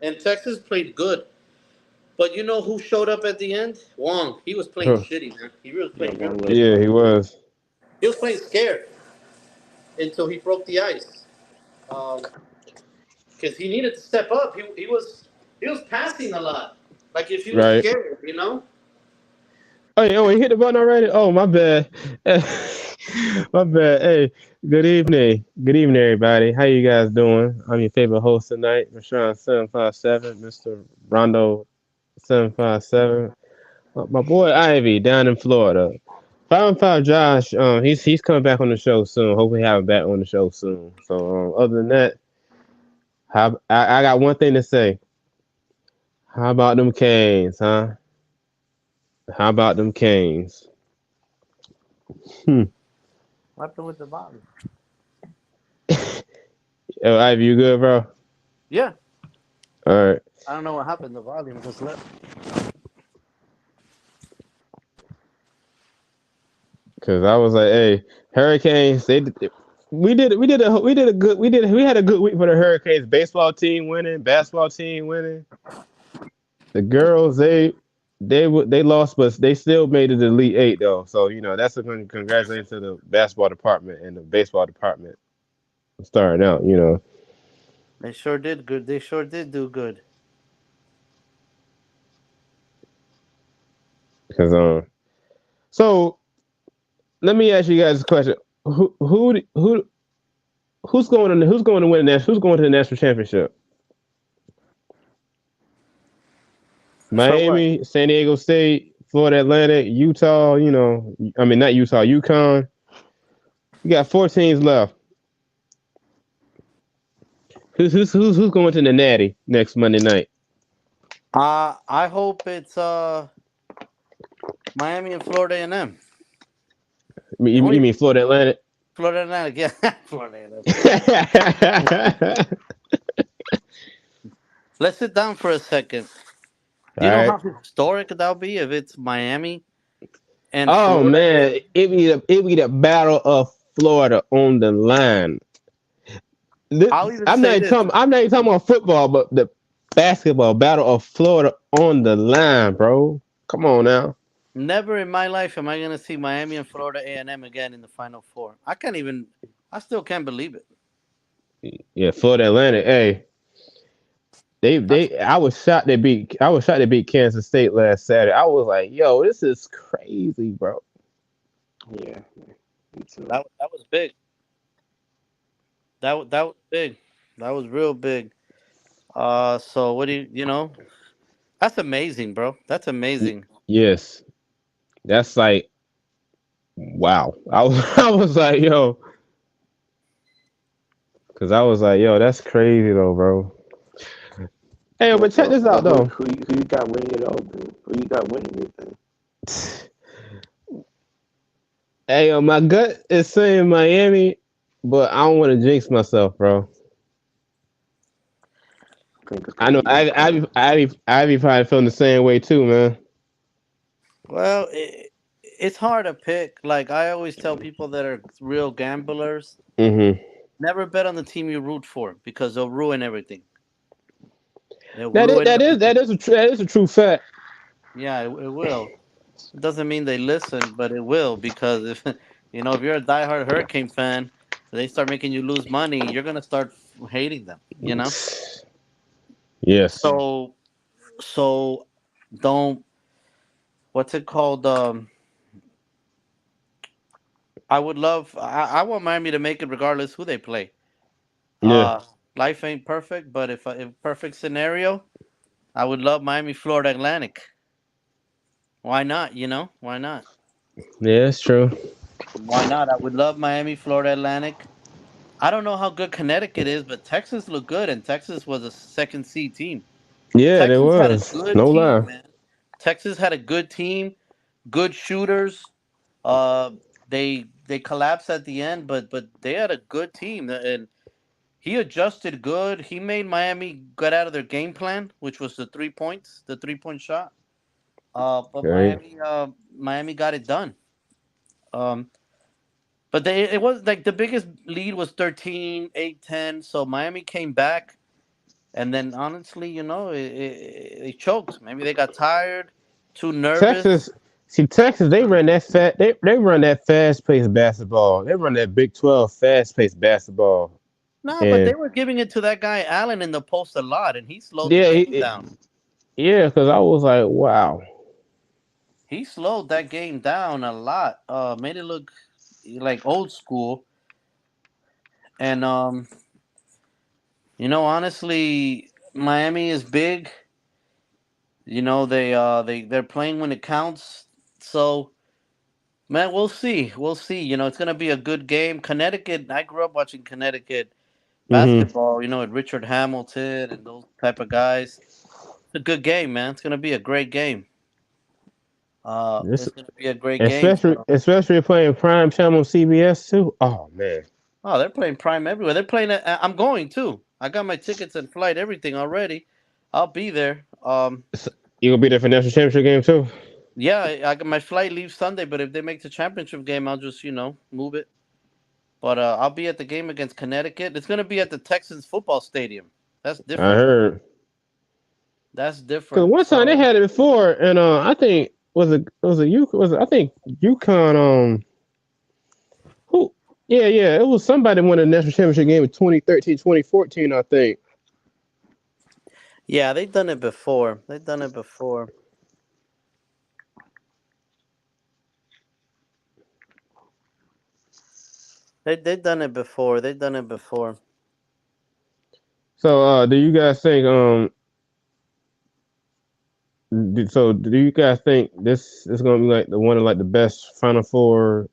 and Texas played good. But you know who showed up at the end? Wong. He was playing Huh. shitty, man. He was Yeah, playing real one was shitty. Yeah, he was. He was playing scared until he broke the ice. Because he needed to step up. He was passing a lot. Like if he was Right. scared, you know. Oh, yeah, oh, he hit the button already? Oh, my bad. My bad. Hey, good evening. Good evening, everybody. How you guys doing? I'm your favorite host tonight, Rashawn757, Mr. Rondo 757. My boy Ivy down in Florida. 5 Josh, he's coming back on the show soon. Hopefully have him back on the show soon. So other than that, I got one thing to say. How about them Canes, huh? How about them Canes? Hmm. What happened with the volume? Yo, Ivy, you good, bro? Yeah. All right. I don't know what happened. The volume just left. Cause I was like, hey, Hurricanes. We had a good week for the Hurricanes. Baseball team winning, basketball team winning. The girls, they lost, but they still made it to the Elite Eight though. So that's a congratulations to the basketball department and the baseball department starting out. They sure did good. They sure did do good. Because so let me ask you guys a question. Who's going to win who's going to the national championship? For what? Miami, San Diego State, Florida Atlantic, Utah. I mean not Utah, Uconn. You got 4 teams left. Who's going to the Natty next Monday night? I hope it's Miami and Florida A&M. You mean Florida Atlantic? Florida Atlantic, yeah, Florida A&M. Let's sit down for a second. Do All you know right. how historic that'll be if it's Miami and Oh Florida? man, it be the battle of Florida on the line. I'll even I'm not say even this: talking about football, but the basketball battle of Florida on the line, bro. Come on now. never in my life am I going to see Miami and Florida A&M again in the Final Four. I can't even. I still can't believe it. Yeah, Florida Atlantic. Hey, That's I was shocked they beat Kansas State last Saturday. I was like, yo, this is crazy, bro. yeah, me too. that was big. That was big. That was real big. So what do you? That's amazing, bro. That's amazing. Yes, that's like wow. I was I was like, yo, because I was like, yo, that's crazy though, bro. Hey, but check this out though. Who you got winning it all? Dude? Who you got winning it? Then? Hey, my gut is saying Miami, but I don't want to jinx myself, bro. I think it's I gonna know be UConn. Ivy probably feeling the same way too, man. Well, it's hard to pick. Like I always tell people that are real gamblers, Hmm. never bet on the team you root for because they'll ruin everything. They'll That is ruin that is that everything. is that is a true fact. Yeah, it will. It doesn't mean they listen, but it will because if if you're a diehard Hurricane fan, they start making you lose money, you're gonna start hating them. Yes. So so don't what's it called? I would love. I want Miami to make it regardless who they play. Yeah. Uh, life ain't perfect, but if perfect scenario, I would love Miami, Florida Atlantic. Why not? Why not? Yeah, it's true. Why not? I would love Miami, Florida Atlantic. I don't know how good Connecticut is, but Texas looked good, and Texas was a second seed team. Yeah, there Texas had a was. good No team, lie. man. Texas had a good team, good shooters. Uh, they collapsed at the end, but they had a good team, and he adjusted good. He made Miami get out of their game plan, which was the 3 points, the 3 point shot. But Right. Miami got it done. Um, but it was like the biggest lead was 13, 8, 10. So Miami came back And then honestly, they choked. Maybe they got tired, too nervous. Texas, see Texas, they run that fast paced basketball. They run that Big 12 fast paced basketball. No, but they And were giving it to that guy Allen in the post a lot, and he slowed the yeah, game down. yeah, because I was like, wow. He slowed that game down a lot. Made it look like old school. And honestly, Miami is big. They're playing when it counts. So man, we'll see. We'll see. It's gonna be a good game. Connecticut. I grew up watching Connecticut Hmm. basketball. With Richard Hamilton and those type of guys. It's a good game, man. It's gonna be a great game. This It's gonna be a great game. especially So, especially playing prime time on CBS too. Oh man, oh, they're playing prime everywhere. They're playing. I'm going too. I got my tickets and flight, everything already. I'll be there. so you gonna be there for national championship game too? Yeah, I got my flight leaves Sunday, but if they make the championship game, I'll just move it. But I'll be at the game against Connecticut. It's gonna be at the Texans football stadium. That's I different. heard That's because different. one time they So had it before, and I think I think UConn who yeah it was somebody won a national championship game in 2013, 2014, I think. yeah, they've done it before. They've done it before. They've done it before. They've done it before. So do you guys think do you guys think this is gonna be like the one of like the best Final Four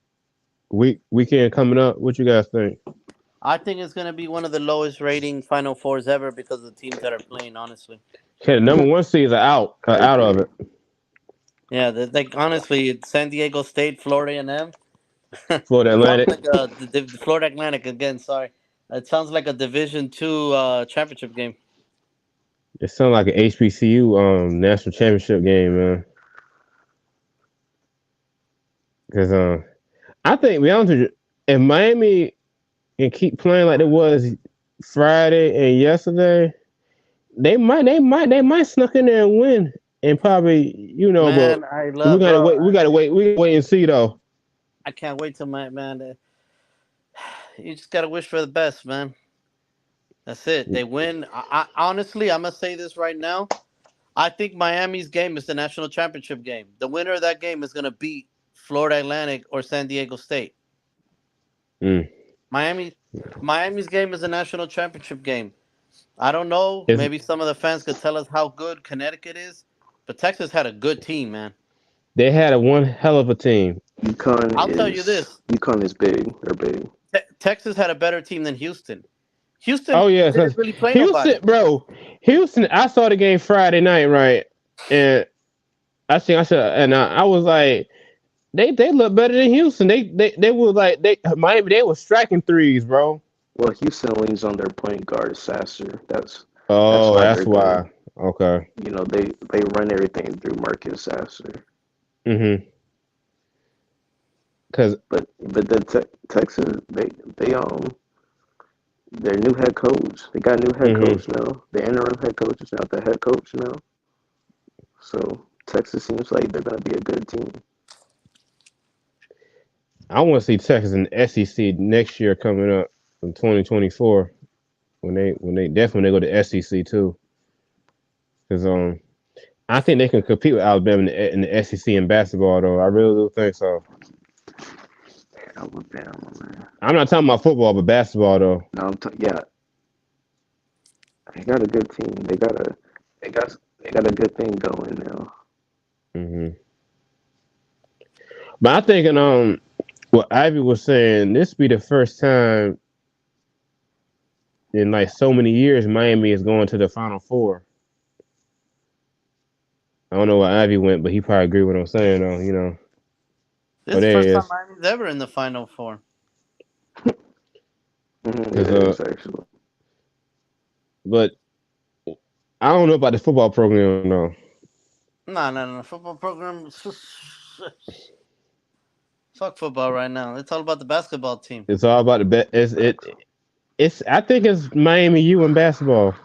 weekend coming up? What you guys think? I think it's gonna be one of the lowest rating Final Fours ever because of the teams that are playing. Honestly, Okay, the number one seeds are I out of agree. it. yeah, like honestly, it's San Diego State, Florida A&M. Florida Sounds Atlantic. like the Florida Atlantic again. Sorry, it sounds like a Division Two championship game. It sounds like an HBCU national championship game, man. Because I think, to be honest with you, if Miami can keep playing like it was Friday and yesterday, they might snuck in there and win, and probably but Man, I love bro. we gotta wait and see though. I can't wait till my man. You just gotta wish for the best, man. That's it. They win. I honestly, I'm gonna say this right now. I think Miami's game is the national championship game. The winner of that game is gonna beat Florida Atlantic or San Diego State. Mm. Miami, Miami's game is a national championship game. I don't know. It's, Maybe some of the fans could tell us how good Connecticut is, but Texas had a good team, man. they had a one hell of a team. I'll tell you this: UConn is big. They're big. Texas had a better team than Houston. Oh Houston yeah, didn't really play Houston, nobody. bro. Houston. I saw the game Friday night, right? And I said, and I was like, they look better than Houston. They were like Miami. They were striking threes, bro. Well, Houston leans on their point guard Sasser. That's Oh, why that's they're good. why. Okay. They run everything through Marcus Sasser. Mhm. Cause But Texas they their new head coach. They got a new head mhm. coach now. The interim head coach is now the head coach now. So Texas seems like they're gonna be a good team. I want to see Texas in the SEC next year coming up in 2024 when they go to SEC too. Cause I think they can compete with Alabama in the SEC in basketball though. I really do think so. Alabama, man. I'm not talking about football, but basketball though. No, yeah, they got a good team. They got a good thing going now. Mhm. But I think what Ivy was saying, this be the first time in like so many years Miami is going to the Final Four. I don't know where Ivy went, but he probably agree with what I'm saying though. This Oh, is the there he first time is. Miami's ever in the Final Four. Cause Yeah, it is actually. but I don't know about the football program though. No, no, no. Football program. Fuck football right now. It's all about the basketball team. It's all about the bet. Facts. It's I think it's Miami U in basketball.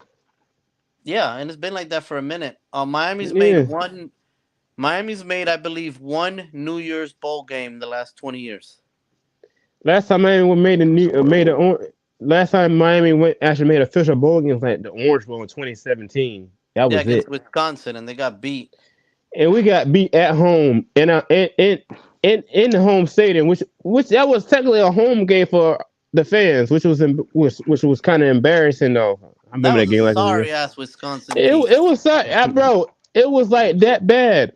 Yeah, and it's been like that for a minute. Miami's made Yeah. one. Miami's made, I believe, one New Year's bowl game in the last 20 years. Last time Miami made a new made a Oh, last time Miami went actually made official bowl games like the Orange Bowl in 2017. That Yeah, was against it. Wisconsin, and they got beat. And we got beat at home in the home stadium, which that was technically a home game for the fans, which was kind of embarrassing though. I That remember that was a game like it was sorry yesterday. ass Wisconsin team. It was bro. It was like that bad.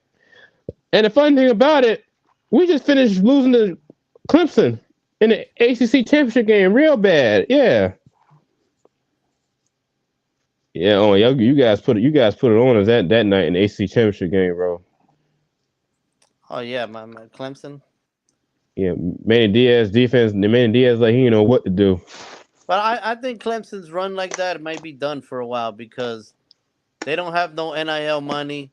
And the funny thing about it, we just finished losing to Clemson in the ACC championship game, real bad. Yeah, yeah. Oh, you guys put it on us that night in the ACC championship game, bro. Oh yeah, my Clemson. Yeah, Manny Diaz defense. The Manny Diaz like he didn't know what to do. But I think Clemson's run like that might be done for a while because they don't have no NIL money.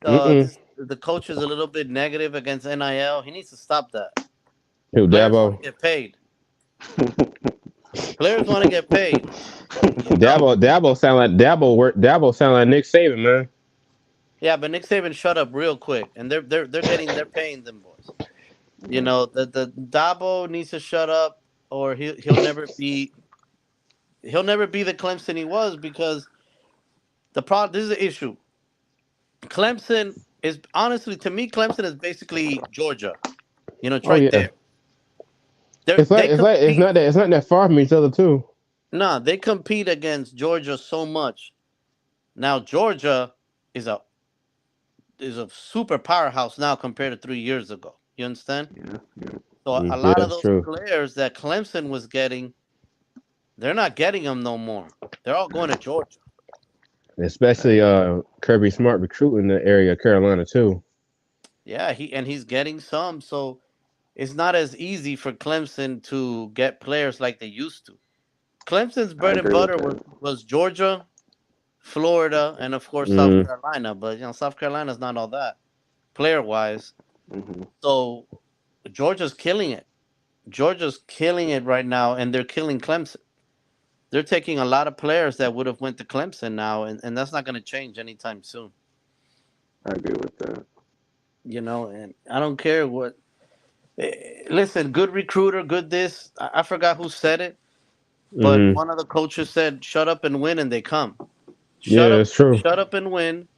Mm-mm. The coach is a little bit negative against NIL. He needs to stop that. Who Players want to Dabo? get paid. Players want to get paid. You don't. Dabo sound like Nick Saban, man. Yeah, but Nick Saban shut up real quick, and they're paying them boys. You yeah, know the Dabo needs to shut up, or he'll never be the Clemson he was because the problem. This is the issue. Clemson is honestly to me, Clemson is basically Georgia. It's Oh right yeah, there. They compete. it's not that far from each other too. No, they compete against Georgia so much. Now Georgia is a super powerhouse now compared to 3 years ago. You understand? yeah, yeah. So a Yeah, lot of that's those true. players that Clemson was getting, they're not getting them no more. They're all going to Georgia. Especially Kirby Smart recruiting the area of Carolina too. Yeah, he's getting some. So it's not as easy for Clemson to get players like they used to. Clemson's I bread and agree with butter was, that. was Georgia, Florida, and of course South Mm, Carolina. But South Carolina's not all that player wise. Hmm. So Georgia's killing it. Georgia's killing it right now, and they're killing Clemson. They're taking a lot of players that would have went to Clemson now, and that's not going to change anytime soon. I agree with that. And I don't care what. Listen, good recruiter, good this. I forgot who said it, but mm-hmm. one of the coaches said, "Shut up and win," and they come. Shut Yeah, up, it's true. shut up and win,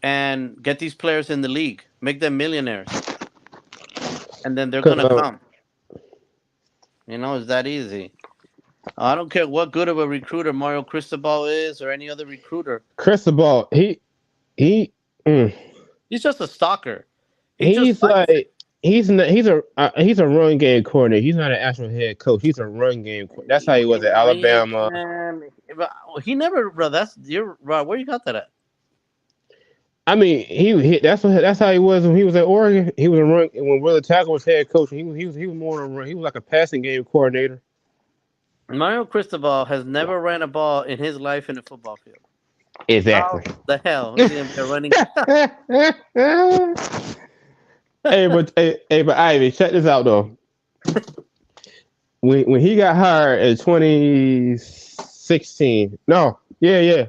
and get these players in the league. Make them millionaires, and then they're Cause gonna come. It's that easy. I don't care what good of a recruiter Mario Cristobal is or any other recruiter. Cristobal, he mm, He's just a stalker. He just he's likes it. like he's a run game coordinator. He's not an actual head coach. He's a run game. That's how he was at Alabama. Man, he never, bro. Bro. Where you got that at? I mean, that's how he was when he was at Oregon. He was a run when Willie Tackle was head coach. He was more of a run. He was like a passing game coordinator. Mario Cristobal has never ran a ball in his life in a football field. Exactly. How the hell is he gonna be running? But Ivy, check this out though. When he got hired in 2016, no, yeah,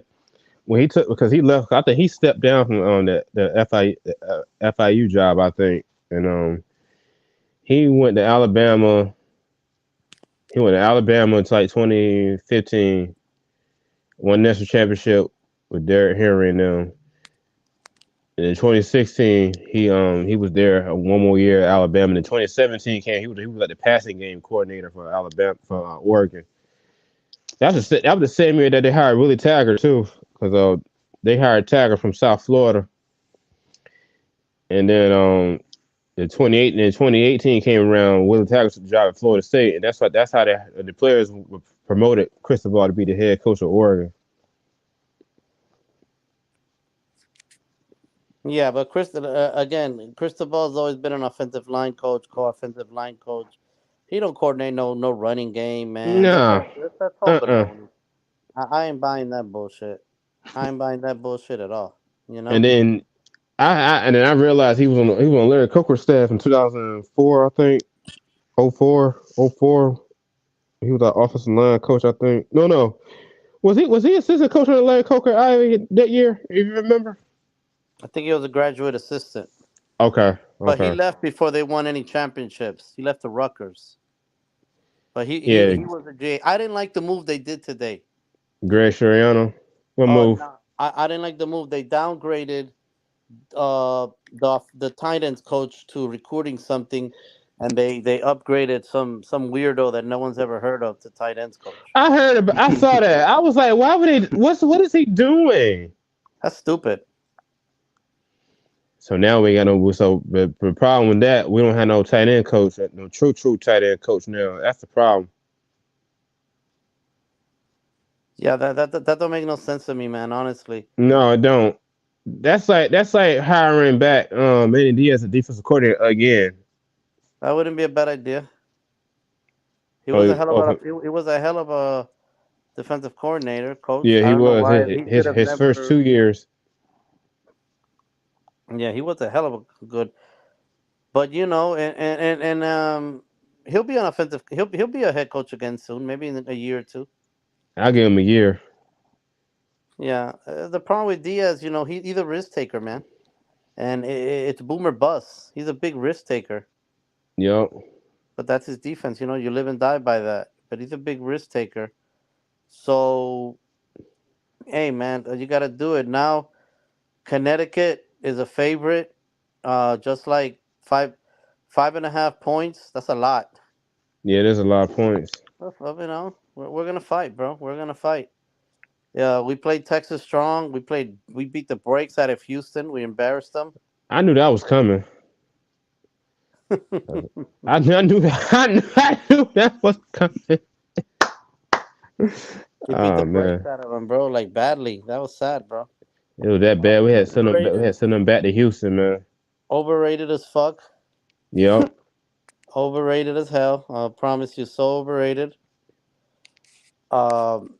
when he took because he left, I think he stepped down from FIU job, I think, and he went to Alabama. He went to Alabama until like 2015, won national championship with Derrick Henry and them. And in 2016, he was there one more year at Alabama. And in 2017 came, he was like the passing game coordinator for Alabama for Oregon. That was the same year that they hired Willie Taggart too, because they hired Taggart from South Florida. And then in 2018 came around, Willie Taggart took the job at Florida State, and that's how the players were promoted Cristobal to be the head coach of Oregon. Yeah, but Cristobal's always been an offensive line coach, co-offensive line coach. He don't coordinate no running game, man. That's Nah, all. That's all uh-uh. baloney. I ain't buying that bullshit. I ain't buying that bullshit at all. You And know. then I realized he was on Larry Coker's staff in 2004, I think. 04. He was our offensive line coach, I think. No. Was he assistant coach on Larry Coker Ivy that year? If you remember. I think he was a graduate assistant, Okay. but he Okay. left before they won any championships. He left the Rutgers, but Yeah. he was a J. I didn't like the move they did today. Greg Soriano. What Oh move? no, I didn't like the move. They downgraded the tight ends coach to recruiting something, and they upgraded some weirdo that no one's ever heard of to tight ends coach. I heard about. I saw that. I was like, why would they? What is he doing? That's stupid. So now we got no. So the problem with that, we don't have no tight end coach, no true tight end coach now. That's the problem. Yeah, that don't make no sense to me, man. Honestly, No, I don't. That's like hiring back Manny Diaz as defensive coordinator again. that wouldn't be a bad idea. He was a Oh, hell of oh, he was a hell of a defensive coordinator, coach. yeah, I he don't know was why he should have his first never. 2 years. Yeah, he was a hell of a good. But he'll be an offensive. He'll be a head coach again soon, maybe in a year or two. I'll give him a year. Yeah, the problem with Diaz, he's a risk taker, man, and it's boomer bust. He's a big risk taker, Yup. but that's his defense. You live and die by that. But he's a big risk taker. So, hey, man, you got to do it now. Connecticut is a favorite, just like 5.5 points. That's a lot. Yeah, there's a lot of points. We're gonna fight, bro. We're gonna fight. Yeah, we played Texas strong. We beat the brakes out of Houston. We embarrassed them. I knew that was coming. I knew that. I knew that was coming. We beat the Oh brakes man, out of them, bro. Like badly. That was sad, bro. it was that bad. We had to send them. We Overrated. had to send them back to Houston, man. Overrated as fuck. Yep. Overrated as hell. I promise you, so overrated. Um,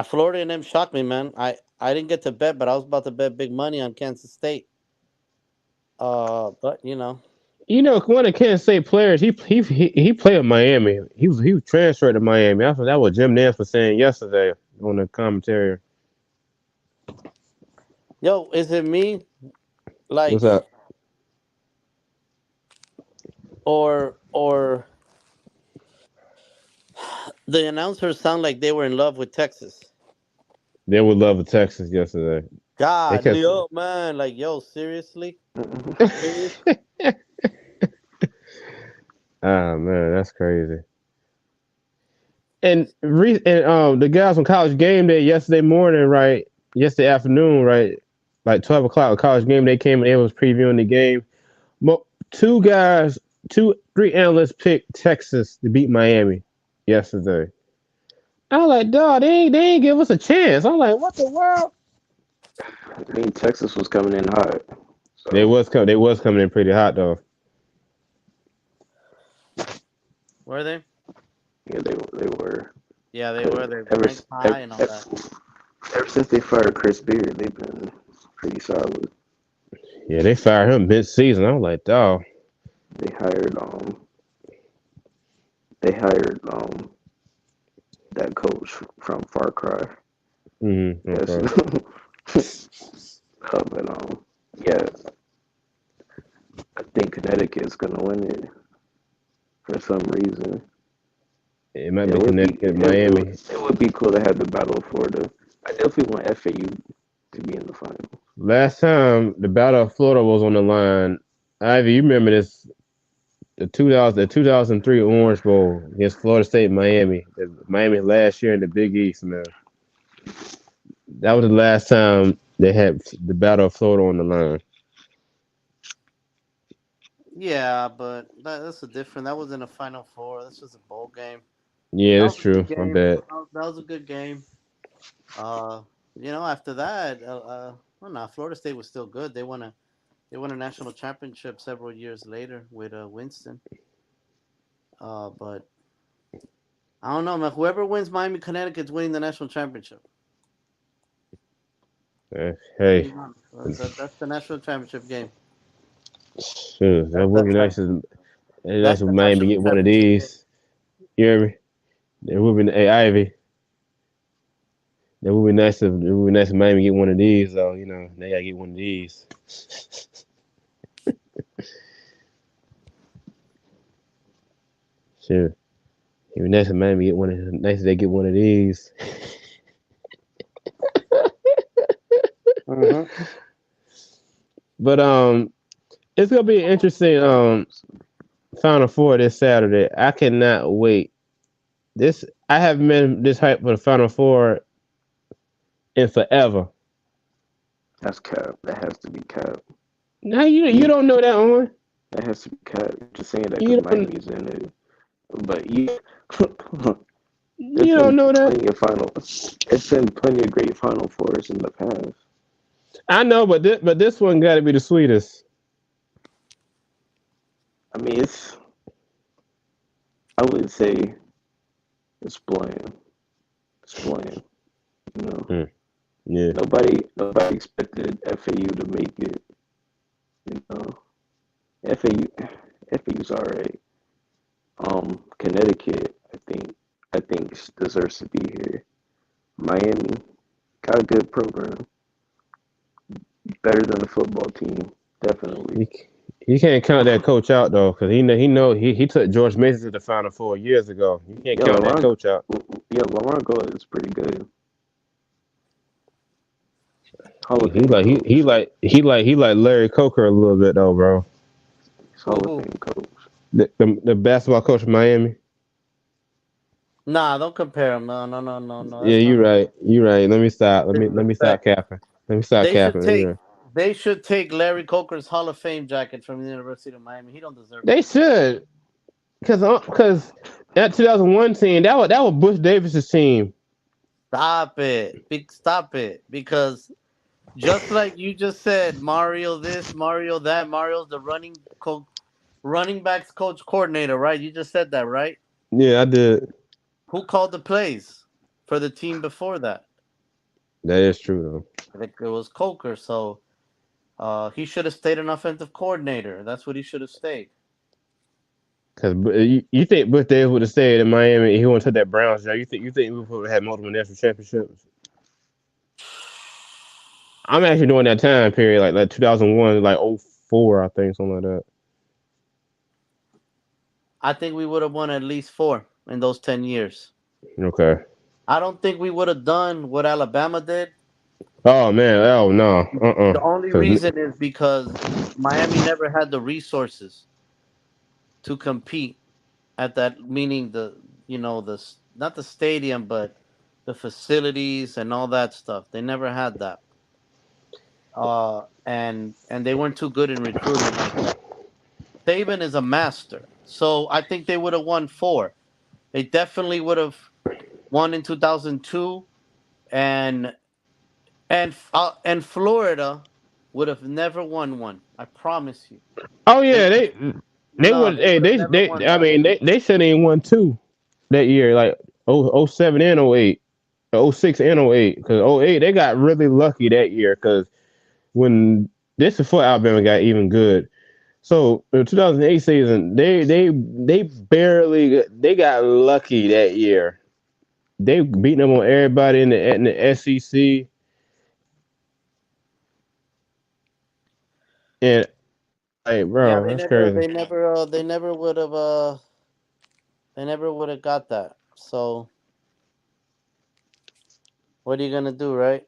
Florida and them shocked me, man. I didn't get to bet, but I was about to bet big money on Kansas State. But One of Kansas State players, he played at Miami. He was transferred to Miami. That what Jim Nance was saying yesterday on the commentary. yo, is it me? What's Like, up? or the announcers sound like they were in love with Texas. They would love of Texas yesterday. They God, kept. Leo, man, like, yo, seriously, serious. Ah man, that's crazy. And the guys on College Game Day yesterday morning, right? Yesterday afternoon, right? Like 12 o'clock, College Game Day came and they was previewing the game. Two guys, three analysts picked Texas to beat Miami yesterday. I was like, dog, they ain't give us a chance. I'm like, what the world? I mean, Texas was coming in hot, They so was coming. They was coming in pretty hot though. Were they? yeah, they were. Yeah, they were. They Ever, ranked high and all ever, that. ever since they fired Chris Beard, they've been pretty solid. Yeah, they fired him mid-season. I was like, dog. They hired they hired that coach from Far Cry. Mm-hmm. Yes. But yeah, I think Connecticut's gonna win it for some reason. It might It be would be Connecticut, Miami. it would be cool to have the Battle of Florida. I definitely want FAU to be in the final. Last time the Battle of Florida was on the line, Ivy, you remember this? The 2003 Orange Bowl against Florida State, and Miami. Miami last year in the Big East, man. That was the last time they had the Battle of Florida on the line. Yeah, but that's a different. That wasn't a Final Four. This was a bowl game. Yeah, That that's was a good true. My game. bad. That was a good game. Uh, after that, well, no, Florida State was still good. They won a national championship several years later with Winston. But I don't know, man. Whoever wins Miami, Connecticut's winning the national championship. Hey, That's the national championship game. shoot, that would be That's like nice. It'd be nice that's if the Miami national get one of championship game. these. You hear me? It would be. Hey, Ivy. It would be nice if Miami get one of these though. You know, they gotta get one of these. Sure. It'd be nice if Miami get one of nice if they get one of these. Mm-hmm. But it's gonna be an interesting Final Four this Saturday. I cannot wait. This I haven't been this hype for the Final Four in forever. That's cap. That has to be cap. Now you don't know that one. That has to be cap. Just saying that You because don't Miami's in it. But you, there's you don't been know that. plenty of final. It's been plenty of great Final Fours in the past. I know, but this one got to be the sweetest. I mean, it's. I would say it's bland. It's bland. You know, Yeah. nobody expected FAU to make it. You know, FAU's alright. Connecticut, I think deserves to be here. Miami got a good program, better than the football team, definitely. You can't count that coach out though, because he took George Mason to the Final Four years ago. You can't Yeah, count that coach out. Lamar Gold is pretty good. Hall He of Fame like he, coach. he like he like he like Larry Coker a little bit though, bro. He's Hall of Who? Fame coach. The basketball coach of Miami. Nah, don't compare them. No. Yeah, That's not you're the right. You're right. Let me stop. Let me stop disrespect. capping. Let me stop They should capping. You're take. right. They should take Larry Coker's Hall of Fame jacket from the University of Miami. He don't deserve They that. should, because that 2001 team that was Bush Davis's team. Stop it. Stop it. Because just like you just said, Mario this, Mario that. Mario's the running backs coach coordinator, right? You just said that, right? Yeah, I did. Who called the plays for the team before that? That is true I think it was Coker. So he should have stayed an offensive coordinator. That's what he should have stayed. though. Because you think Bush Davis would have stayed in Miami? He wouldn't take that Browns job. You think we would have had multiple national championships? I'm actually doing that time period, like 2001, like '04, I think, something like that. I think we would have won at least 4 in those 10 years. Okay. I don't think we would have done what Alabama did. Oh man. Oh no. The only Cause reason is because Miami never had the resources to compete at that, meaning the not the stadium, but the facilities and all that stuff. They never had that. And they weren't too good in recruiting like that. Saban is a master. So I think they would have won 4. They definitely would have won in 2002, and and Florida would have never won one. I promise you. oh They yeah, they no, would. they Hey, would have they never they. won I that. mean, they should have won two that year, like '07 and '08, '06 and '08. Because '08 they got really lucky that year. Because when this before Alabama got even good. So the 2008 season, they barely they got lucky that year. They beat them on everybody in the SEC, and hey, Yeah, bro, that's crazy. they never would have got that. So what are you gonna do, right?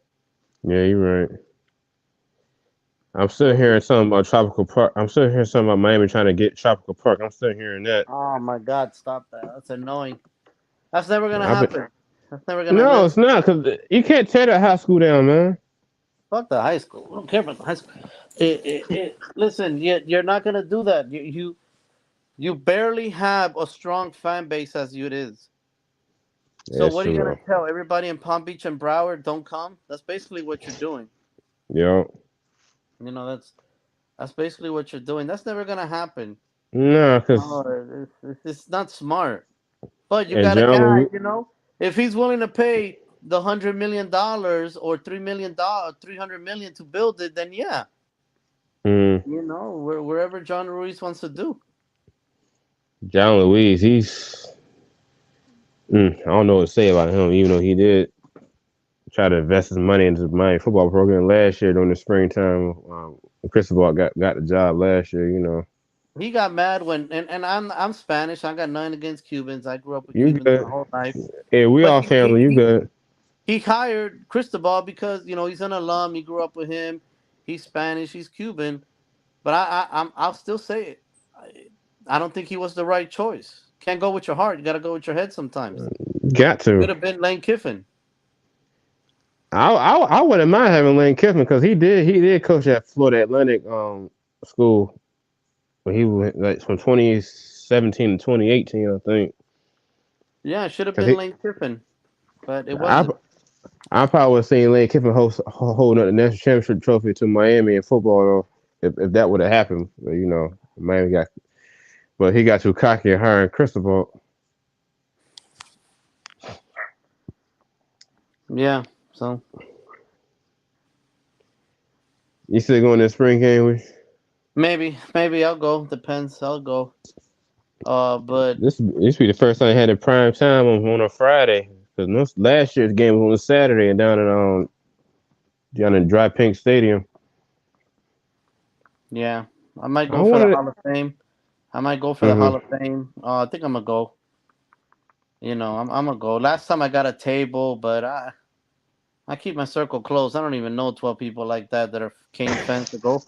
Yeah, you're right. I'm still What are hearing you- something about Tropical Park. I'm still hearing something about Miami trying to get Tropical Park. I'm still hearing that. Oh my God, stop that! That's annoying. That's never gonna I've been happen. That's never gonna no, live. it's not because you can't tear that high school down, man. Fuck the high school. I don't care about the high school. Listen, you're not gonna do that. You barely have a strong fan base as it is. So That's what are you true gonna though. tell everybody in Palm Beach and Broward don't come? That's basically what you're doing. Yo, You know, that's basically what you're doing. That's never gonna happen. nah, No, because it's not smart. But you and got a John guy, Louis, if he's willing to pay the $100 million or $3 million, 300 million to build it, then yeah, mm, wherever John Ruiz wants to do. John Louis, I don't know what to say about him, even though he did. try to invest his money into the Miami football program last year during the springtime. When Cristobal got the job last year, you know. He got mad when and I'm Spanish. I got nothing against Cubans. I grew up with You Cubans my good? whole life. Yeah, we But all family. You good? he hired Cristobal because he's an alum. He grew up with him. He's Spanish. He's Cuban. But I'll still say it. I don't think he was the right choice. Can't go with your heart. You got to go with your head sometimes. Got to. Could have been Lane Kiffin. I wouldn't mind having Lane Kiffin because he did coach at Florida Atlantic school when he went like from 2017 to 2018, I think. Yeah, it should have Cause been Lane Kiffin, but it I wasn't. I probably would have seen Lane Kiffin holding up the national championship trophy to Miami in football if that would have happened. But, Miami but he got too cocky and hiring Cristobal. Yeah, so You still going to the spring game with? maybe I'll go. Depends. I'll go. But This be the first time I had in prime time on a Friday because last year's game was on a Saturday and down in Dry Pink Stadium. yeah, I might I go for the wanted Hall of Fame. I might go for the uh Hall of Fame. I think I'm gonna go. I'm gonna go. Last time I got a table, but I keep my circle closed. I don't even know 12 people like that are Kane fans to go.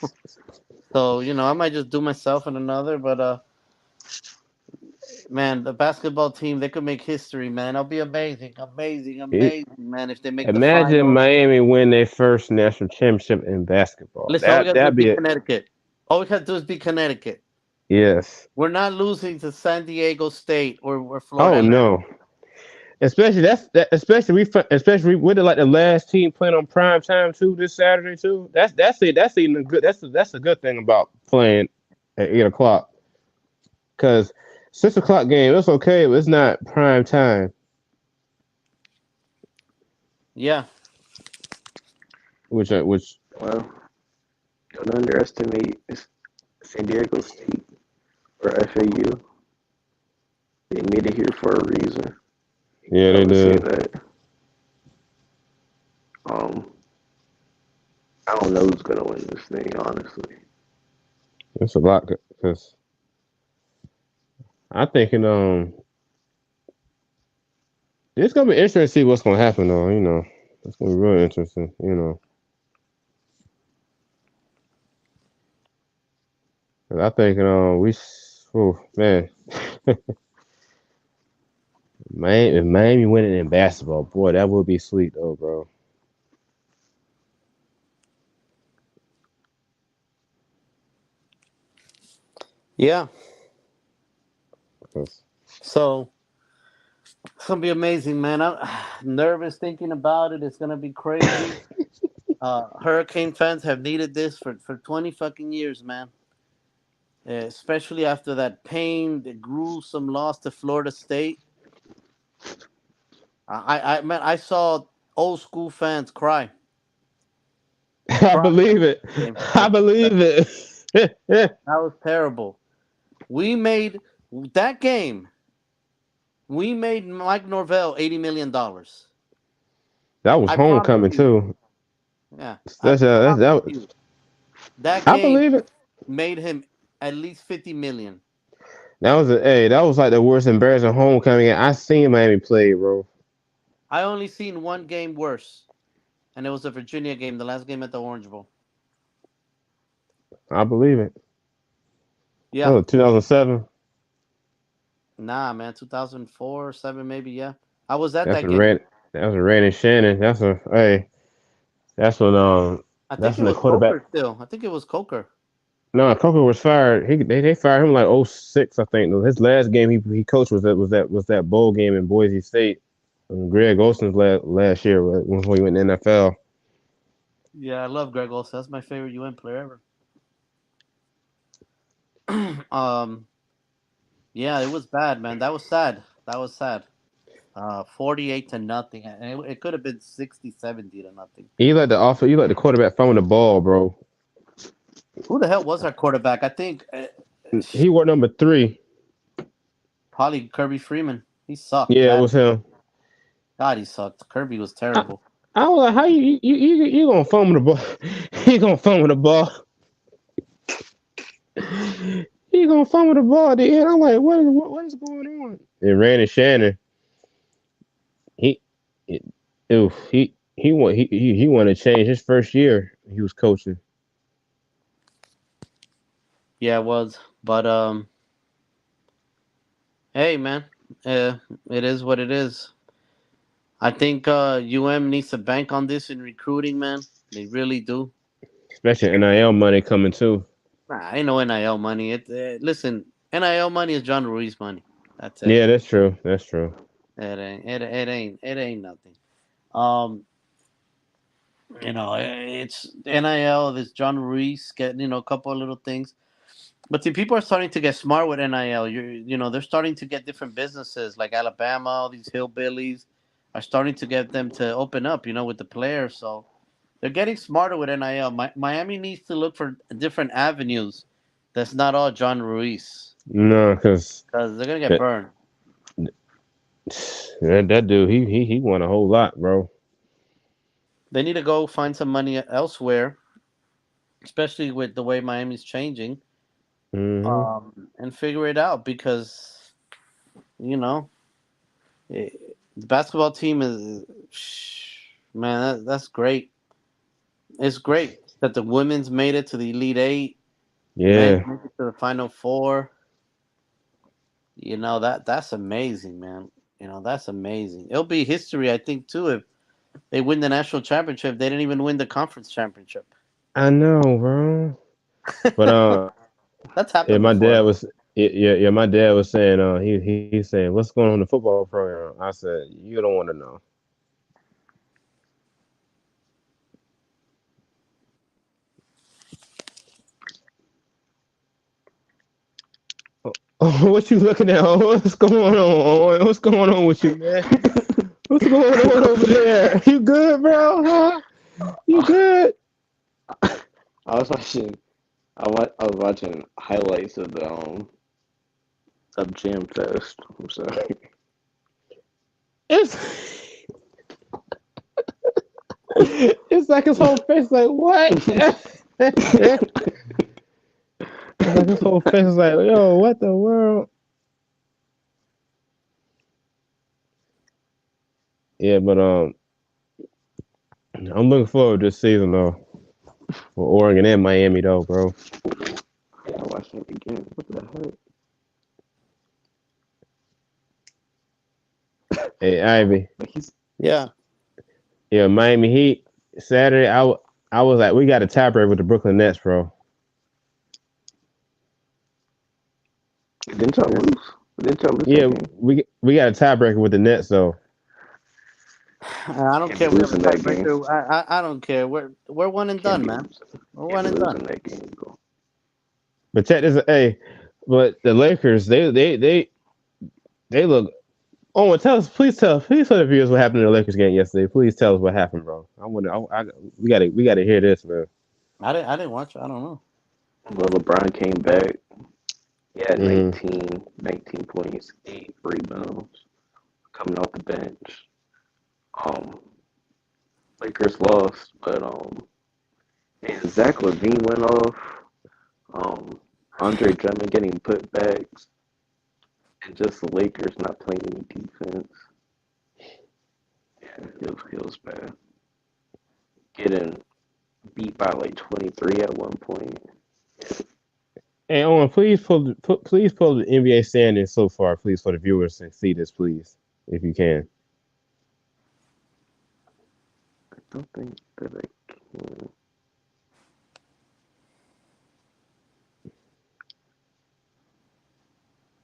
So I might just do myself and another. But man, the basketball team, they could make history, man. It'll be amazing, amazing, it, amazing, man. If they make the imagine finals. Miami win their first national championship in basketball. Listen, all we gotta do is That'd be beat it. Connecticut. All we gotta do is beat Connecticut. Yes. We're not losing to San Diego State or Florida Oh Atlantic. no. Especially we're like the last team playing on prime time too this Saturday too. That's it. That's even a good. That's a good thing about playing at 8 o'clock. Cause 6 o'clock game it's okay, but it's not prime time. Yeah, Which Well, don't underestimate San Diego State or FAU. They made it here for a reason. yeah I they would say did. that. Um, I don't know who's gonna win this thing, honestly. It's a lot because I thinking it's gonna be interesting to see what's gonna happen though. It's gonna be real interesting. I think oh man. Miami winning in basketball, boy, that would be sweet though, bro. yeah. 'Cause So it's gonna be amazing, man. I'm nervous thinking about it. It's gonna be crazy. Hurricane fans have needed this for 20 fucking years, man. Especially after that pain, the gruesome loss to Florida State. Man, I saw old school fans cry, I cry believe it. game I for that. believe it. That That was terrible. We made that game. We made Mike Norvell $80 million. was I promise homecoming you. too. Yeah, I That promise was, you. That I game believe it. made him at least 50 million. That was like the worst embarrassing homecoming I seen Miami play, bro. I only seen one game worse, and it was the Virginia game, the last game at the Orange Bowl. I believe it. Yeah, Oh, 2007. nah, man, 2004, seven, maybe. Yeah, I was at That's that a game. red. That was a Randy Shannon. That's when I think that's it when the was quarterback. Coker still. I think it was Coker. No, Coker was fired. They fired him like '06, I think. His last game he coached was that bowl game in Boise State. Greg Olson's last year when he went in the NFL. Yeah, I love Greg Olson. That's my favorite UN player ever. Yeah, it was bad, man. That was sad. That was sad. 48 to nothing. And it could have been 60, 70 to nothing. You let the quarterback fumble the ball, bro. Who the hell was our quarterback? I think He wore number 3. probably Kirby Freeman. He sucked Yeah, it bad. was him. God, he sucked. Kirby was I, terrible. I was like, how you gonna fumble the ball? You gonna fumble the ball? You gonna fumble the ball at the end? I'm like, what is going on? And Randy Shannon, he, it, oof, he wanted to change his first year. He was coaching. Yeah, it was. But hey, man, uh, it is what it is. I think needs to bank on this in recruiting, man. They really do. Especially NIL money coming too. Nah, ain't no NIL money. Listen, NIL money is John Ruiz money. That's it. Yeah, that's true. That's true. It ain't nothing. Um, it's NIL. This John Ruiz getting a couple of little things. But see, people are starting to get smart with NIL. They're starting to get different businesses like Alabama. All these hillbillies are starting to get them to open up. With the players. So they're getting smarter with NIL. Miami needs to look for different avenues. That's not all John Ruiz No, because because they're gonna get that, burned. that dude, he won a whole lot, bro. They need to go find some money elsewhere, especially with the way Miami's changing, Hmm. and figure it out because you know the basketball team is man. That's great. It's great that the women's made it to the Elite Eight, men Yeah, made it to the Final Four. That's amazing, man. That's amazing. It'll be history, I think, too, if they win the national championship. They didn't even win the conference championship. I know, bro. But That's yeah, happened my before, dad though. was yeah, my dad was saying he said, "What's going on in the football program?" I said, "You don't want to know." Oh, what you looking at? Oh, what's going on? Oh, what's going on with you, man? What's going on over there? You good, bro? Huh? You good? I was watching. I was watching highlights of the of Jam Fest. I'm sorry. It's it's like his whole face like what? It's like his whole face is like, yo, what the world? Yeah, but I'm looking forward to this season though for Oregon and Miami though, bro. I watched it again. What the heck? Hey, Ivy. Like he's Yeah. Yeah, Miami Heat Saturday. I was like, we got a tiebreaker with the Brooklyn Nets, bro. didn't y'all lose? Didn't y'all lose that Yeah, game? we got a tiebreaker with the Nets though. I don't Can't be care. We have a losing that game. tiebreaker. I don't care. We're one and Can't done, be man. losing. We're Can't one be and done. losing that game, bro. But check this, hey, but the Lakers, they look. Oh, and please tell the viewers what happened in the Lakers game yesterday. Please tell us what happened, bro. I want we gotta hear this, man. I didn't watch it. I don't know. Well, LeBron came back. He had Hmm. 19 points, 8 rebounds, coming off the bench. Um, Lakers lost, but and Zach Levine went off. Um, Andre Drummond getting putbacks, and just the Lakers not playing any defense. Yeah, it was bad. Getting beat by like 23 at one point. Hey, Owen, please pull the NBA standings so far, please, for the viewers and see this, please, if you can. I don't think that I can.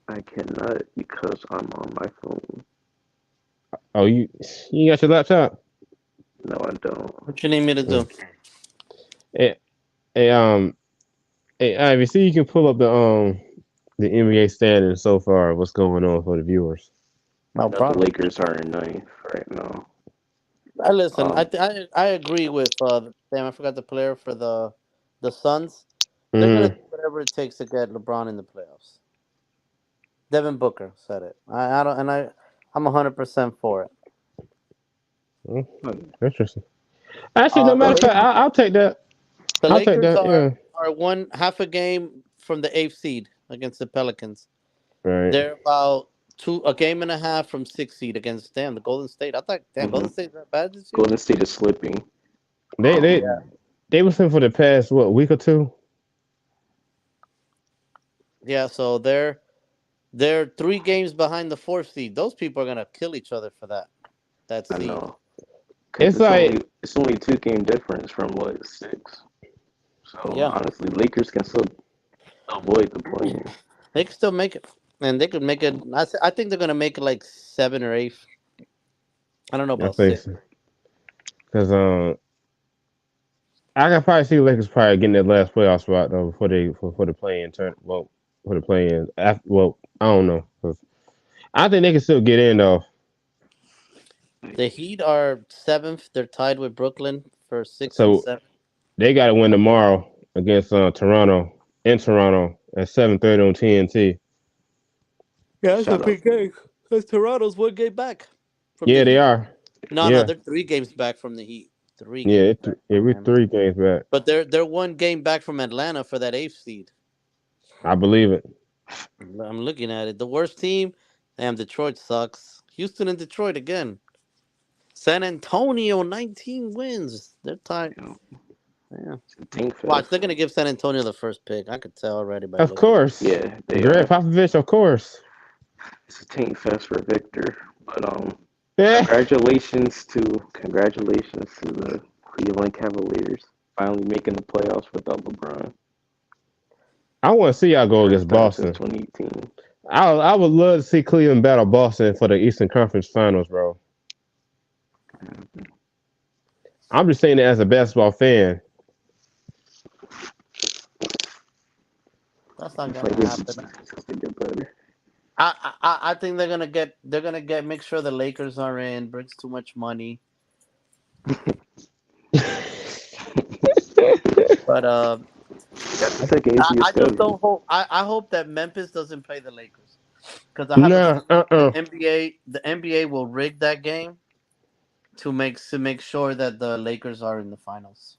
I cannot because I'm on my phone. Oh, you got your laptop? No, I don't. What you need me to Mm. do? Hey, hey, hey, Ivy, see you can pull up the NBA standings so far. What's going on for the viewers? No No, the problem. Lakers are in ninth right now. I listen. I Um, th- I agree with. Damn, I forgot the player for the Suns. They're gonna do Hmm. whatever it takes to get LeBron in the playoffs. Devin Booker said it. I don't, and I'm 100% for it. Interesting. Actually, no The matter of fact, Lakers, I'll take that. the I'll take Lakers that. Yeah. are one half a game from the eighth seed against the Pelicans. Right. They're about a game and a half from sixth seed against the Golden State. I thought Mm-hmm. Golden State's that bad this year. Golden State is slipping. They they Yeah, they was in for the past week or two. yeah. So they're 3 games behind the fourth seed. Those people are gonna kill each other for that I seed. know, because It's like it's only 2 game difference from what 6. So Yeah, honestly, Lakers can still avoid the play-in. they can still make it, and they could make it. I think they're gonna make it like 7 or 8. I don't know I about think 6. so. Because I can probably see Lakers probably getting that last playoff spot though before for the play in turn. Well, for the play in after. Well, I don't know. 'Cause I think they can still get in though. The Heat are seventh. They're tied with Brooklyn for 6 and So 7. they got to win tomorrow against Toronto in Toronto at 7:30 on TNT. Yeah, that's a Shout out, big game. Because Toronto's 1 game back from the Yeah, they Heat. are. No, Yeah, they're 3 games back from the Heat. Three yeah, games back yeah. from We Atlanta. 3 games back. But they're 1 game back from Atlanta for that eighth seed. I believe it. I'm looking at it. The worst team, damn, Detroit sucks. Houston and Detroit again. San Antonio, 19 wins. They're tied. you know, Yeah. it's a team Watch, fest. they're gonna give San Antonio the first pick. I could tell already by Of looking at it. course, Yeah, they Greg are. Popovich. Of course. It's a team fest for Victor. But Yeah. congratulations to the Cleveland Cavaliers finally making the playoffs without LeBron. I want to see y'all go First against time since Boston. 2018. I would love to see Cleveland battle Boston for the Eastern Conference Finals, bro. I'm just saying it as a basketball fan. That's not It's gonna like his happen. defense has to get better. I think they're gonna get make sure the Lakers are in. Brings too much money. But That's the second I, easiest I just schedule. don't hope. I hope that Memphis doesn't play the Lakers because I have a Nah, feeling the NBA will rig that game to make sure that the Lakers are in the finals.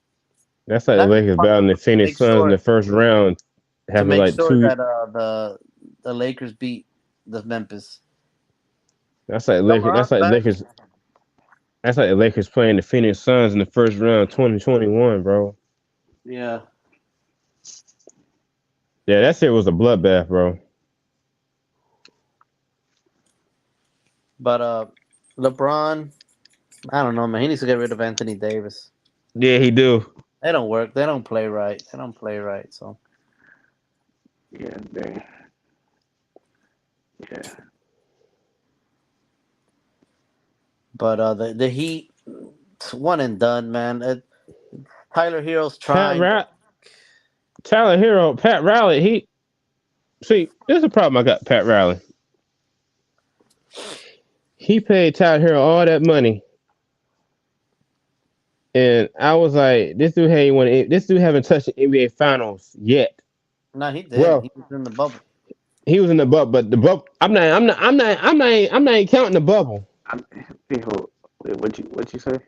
That's like the Not in the Lakers finals, battling the but to Phoenix make Suns in sure the first round, to having make like sure two. that the Lakers beat the Memphis. That's like Lakers. LeBron's back. That's like the Lakers playing the Phoenix Suns in the first round, 2021, bro. Yeah, Yeah, that shit was a bloodbath, bro. but LeBron. I don't know, man. He needs to get rid of Anthony Davis. Yeah, he do. They don't work. They don't play right. They don't play right. So, Yeah, they. Yeah, but the Heat, it's one and done, man. Tyler Hero's Pat trying, but Ra- Tyler Hero, Pat Riley. See. There's a problem I got. Pat Riley. He paid Tyler Hero all that money, and I was like, this dude ain't want. This dude haven't touched the NBA Finals yet. no, he did. Well, He was in the bubble. he was in the bubble, but the bubble. I'm not even counting the bubble. people. What you say?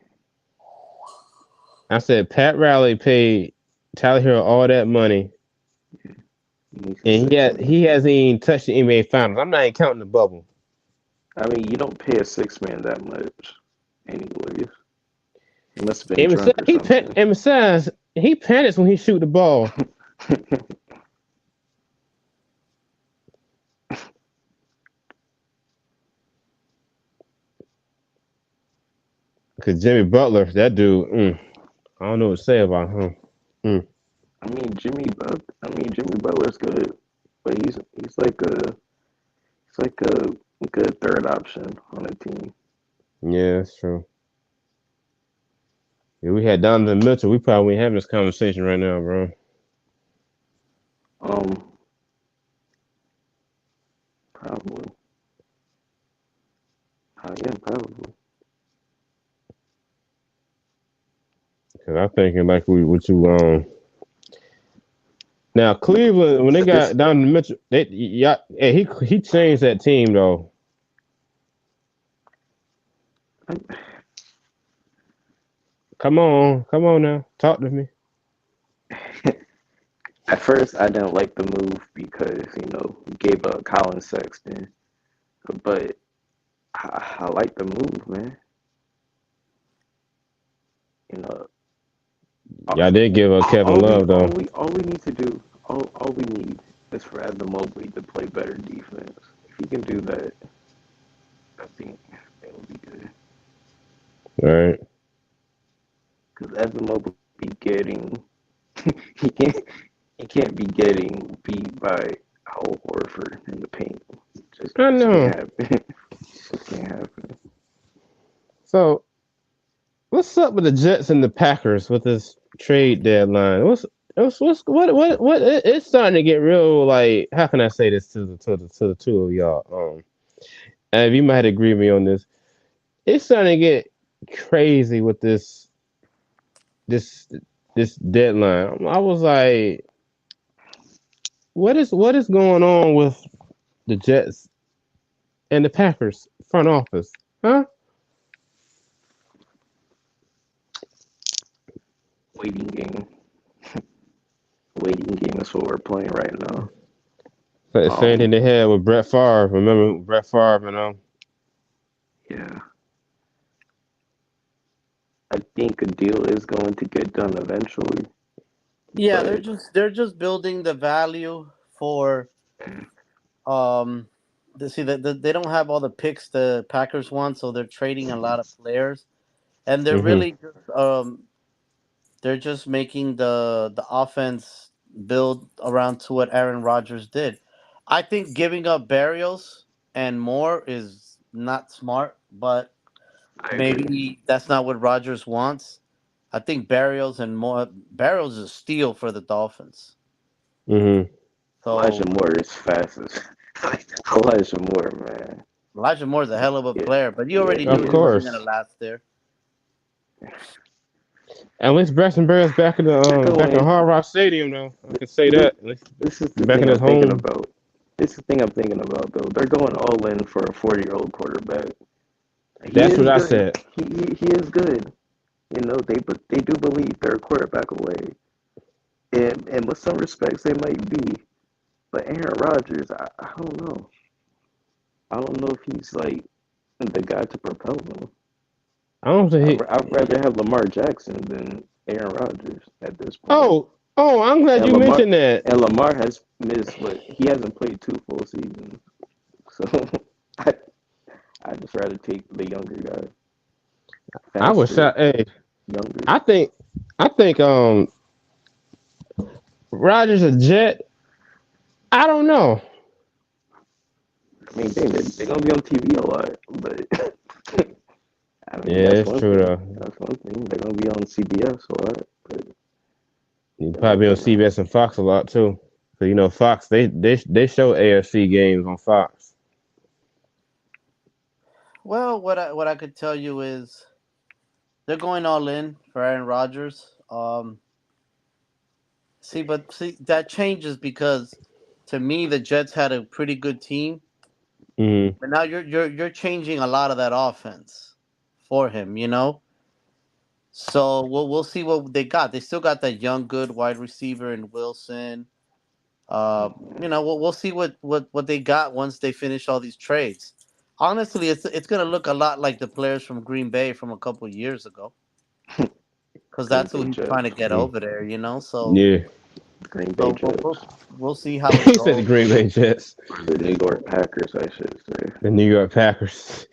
I said Pat Riley paid Tyler Hero all that money, and he hasn't even touched the NBA Finals. I'm not even counting the bubble. I mean, you don't pay a 6 man that much, anyways. He must have been drunk or something. And besides, he panics when he shoot the ball. Because Jimmy Butler, that dude, I don't know what to say about him. Jimmy Butler's good, but he's like a good third option on a team. Yeah, that's true. If we had Donovan Mitchell, we probably wouldn't have this conversation right now, bro. Probably. Yeah, probably. Because I'm thinking like what you Now Cleveland, when they got Donovan Mitchell, he changed that team though. Come on now, talk to me. At first, I didn't like the move because he gave up Colin Sexton, but I like the move, man. You know, Y'all did give up Kevin all we Love all though. we all we need to do, all we need is for Evan Mobley to play better defense. If he can do that, I think it will be good. All right. Because Evan Mobley be getting he can't be getting beat by Al Horford in the paint. I Just can't know. happen. Just can't happen. So what's up with the Jets and the Packers with this trade deadline? What? It's starting to get real. Like, how can I say this to the two of y'all? And you might agree with me on this. It's starting to get crazy with this this deadline. I was like, what is going on with the Jets and the Packers front office? Huh? Waiting game. Waiting game is what we're playing right now. Like the same Um, thing they had with Brett Favre. Remember Brett Favre and yeah. I think a deal is going to get done eventually, Yeah, but they're just building the value for um. See that they don't have all the picks the Packers want, so they're trading a lot of players, and mm-hmm. they're just making the offense build around to what Aaron Rodgers did. I think giving up Barrios and more is not smart, but I agree. maybe that's not what Rodgers wants. I think Barrios is a steal for the Dolphins. Mm-hmm. Elijah So Moore is fast as Elijah Moore, man. Elijah Moore's a hell of a Yeah, player, but you yeah, already he knew Of he wasn't is. gonna course. last there. At least Braxton Berrios back in the They're back in going. Hard Rock Stadium though. I can say This, that. At least this is the back in thing his I'm thinking home. about. This is the thing I'm thinking about, though. They're going all in for a 40-year-old quarterback. He That's what is I good. said. He is good. They do believe they're a quarterback away, and with some respects they might be. But Aaron Rodgers, I don't know. I don't know if he's like the guy to propel them. I don't think I'd rather have Lamar Jackson than Aaron Rodgers at this point. Oh, I'm glad And you Lamar mentioned that. and Lamar has missed what he hasn't played 2 full seasons. So I I just rather take the younger guy, I was faster, shot. Hey, younger. I think I think Rogers a Jet. I don't know. I mean, they're gonna be on TV a lot, but I mean Yeah, that's it's one true thing. though. That's one thing. They're gonna be on CBS a lot, but You you know, probably on and CBS and Fox a lot too. So Fox they show AFC games on Fox. Well, what I could tell you is they're going all in for Aaron Rodgers. See that changes because to me the Jets had a pretty good team, Mm-hmm. but now you're changing a lot of that offense for him. So we'll see what they got. They still got that young good wide receiver in Wilson. We'll see what they got once they finish all these trades. Honestly, it's gonna look a lot like the players from Green Bay from a couple years ago, because Green that's who Bay he's trying Jets, to get Mm. over there. So Yeah, Green Bay so Jets, we'll see how it he said the goes. Green Bay Jets, or the New York Packers, I should say. the New York Packers.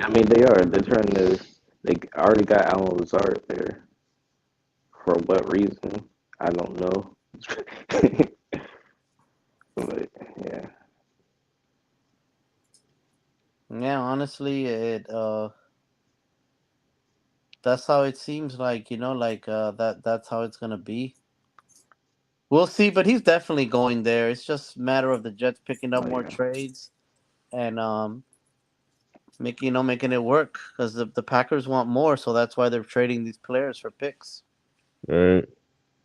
I mean, they are. They're trying to. They already got Alan Lazard there. For what reason? I don't know. But yeah, Yeah, honestly, it that's how it seems like. That's how it's gonna be. We'll see, but he's definitely going there. It's just a matter of the Jets picking up oh more yeah, trades and making it work because the Packers want more, so that's why they're trading these players for picks. All right.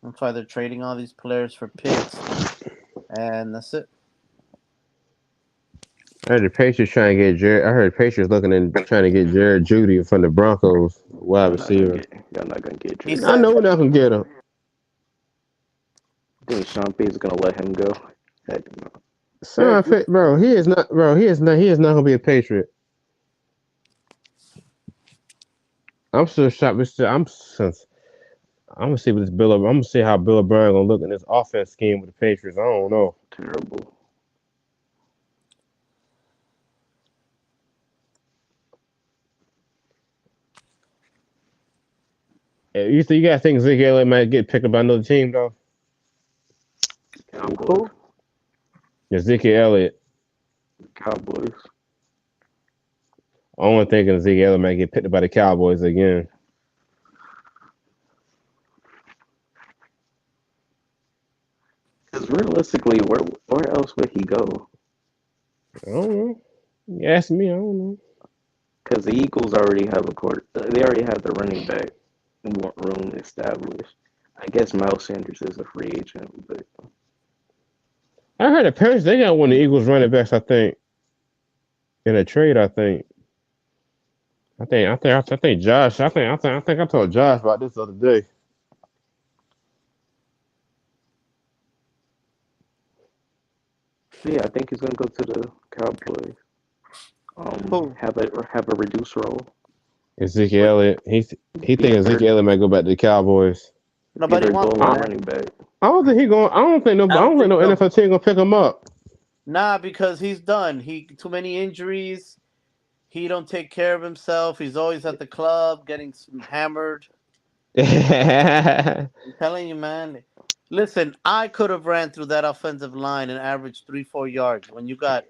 That's why they're trading all these players for picks, and that's it. I heard the Patriots trying to get Jared. I heard the Patriots looking and trying to get Jared Judy from the Broncos wide receiver. Y'all not gonna get He Jared I said know Judy. we're not gonna get him. Think Sean Payton's gonna let him go? Heck no. Son, bro, he is not. Bro, he is not gonna be a Patriot. I'm still shocked. I'm gonna see what this Bill. I'm gonna see how Bill O'Brien gonna look in this offense scheme with the Patriots. I don't know. Terrible. You guys think Zeke Elliott might get picked up by another team though? Cowboys. Ezekiel Elliott. Cowboys. Only thinking Ezekiel Elliott might get picked up by the Cowboys again. Because realistically, where else would he go? I don't know. You ask me, I don't know. Because the Eagles already have a court. They already have the running back room established. I guess Miles Sanders is a free agent, but I heard apparently they got one of the Eagles running backs. I think in a trade. I think Josh. I think I told Josh about this the other day. yeah, I think he's gonna go to the Cowboys. who? Have a reduced role. Ezekiel What? Elliott. He Be think a third, Ezekiel Elliott might go back to the Cowboys. be Nobody their wants goal him, I, line man. running back. I don't think he going. I I don't don't think think no so. NFL team gonna pick him up. Nah, because he's done. He too many injuries. He don't take care of himself. He's always at the club getting hammered. I'm telling you, man. Listen, I could have ran through that offensive line and averaged 3-4 yards. When you got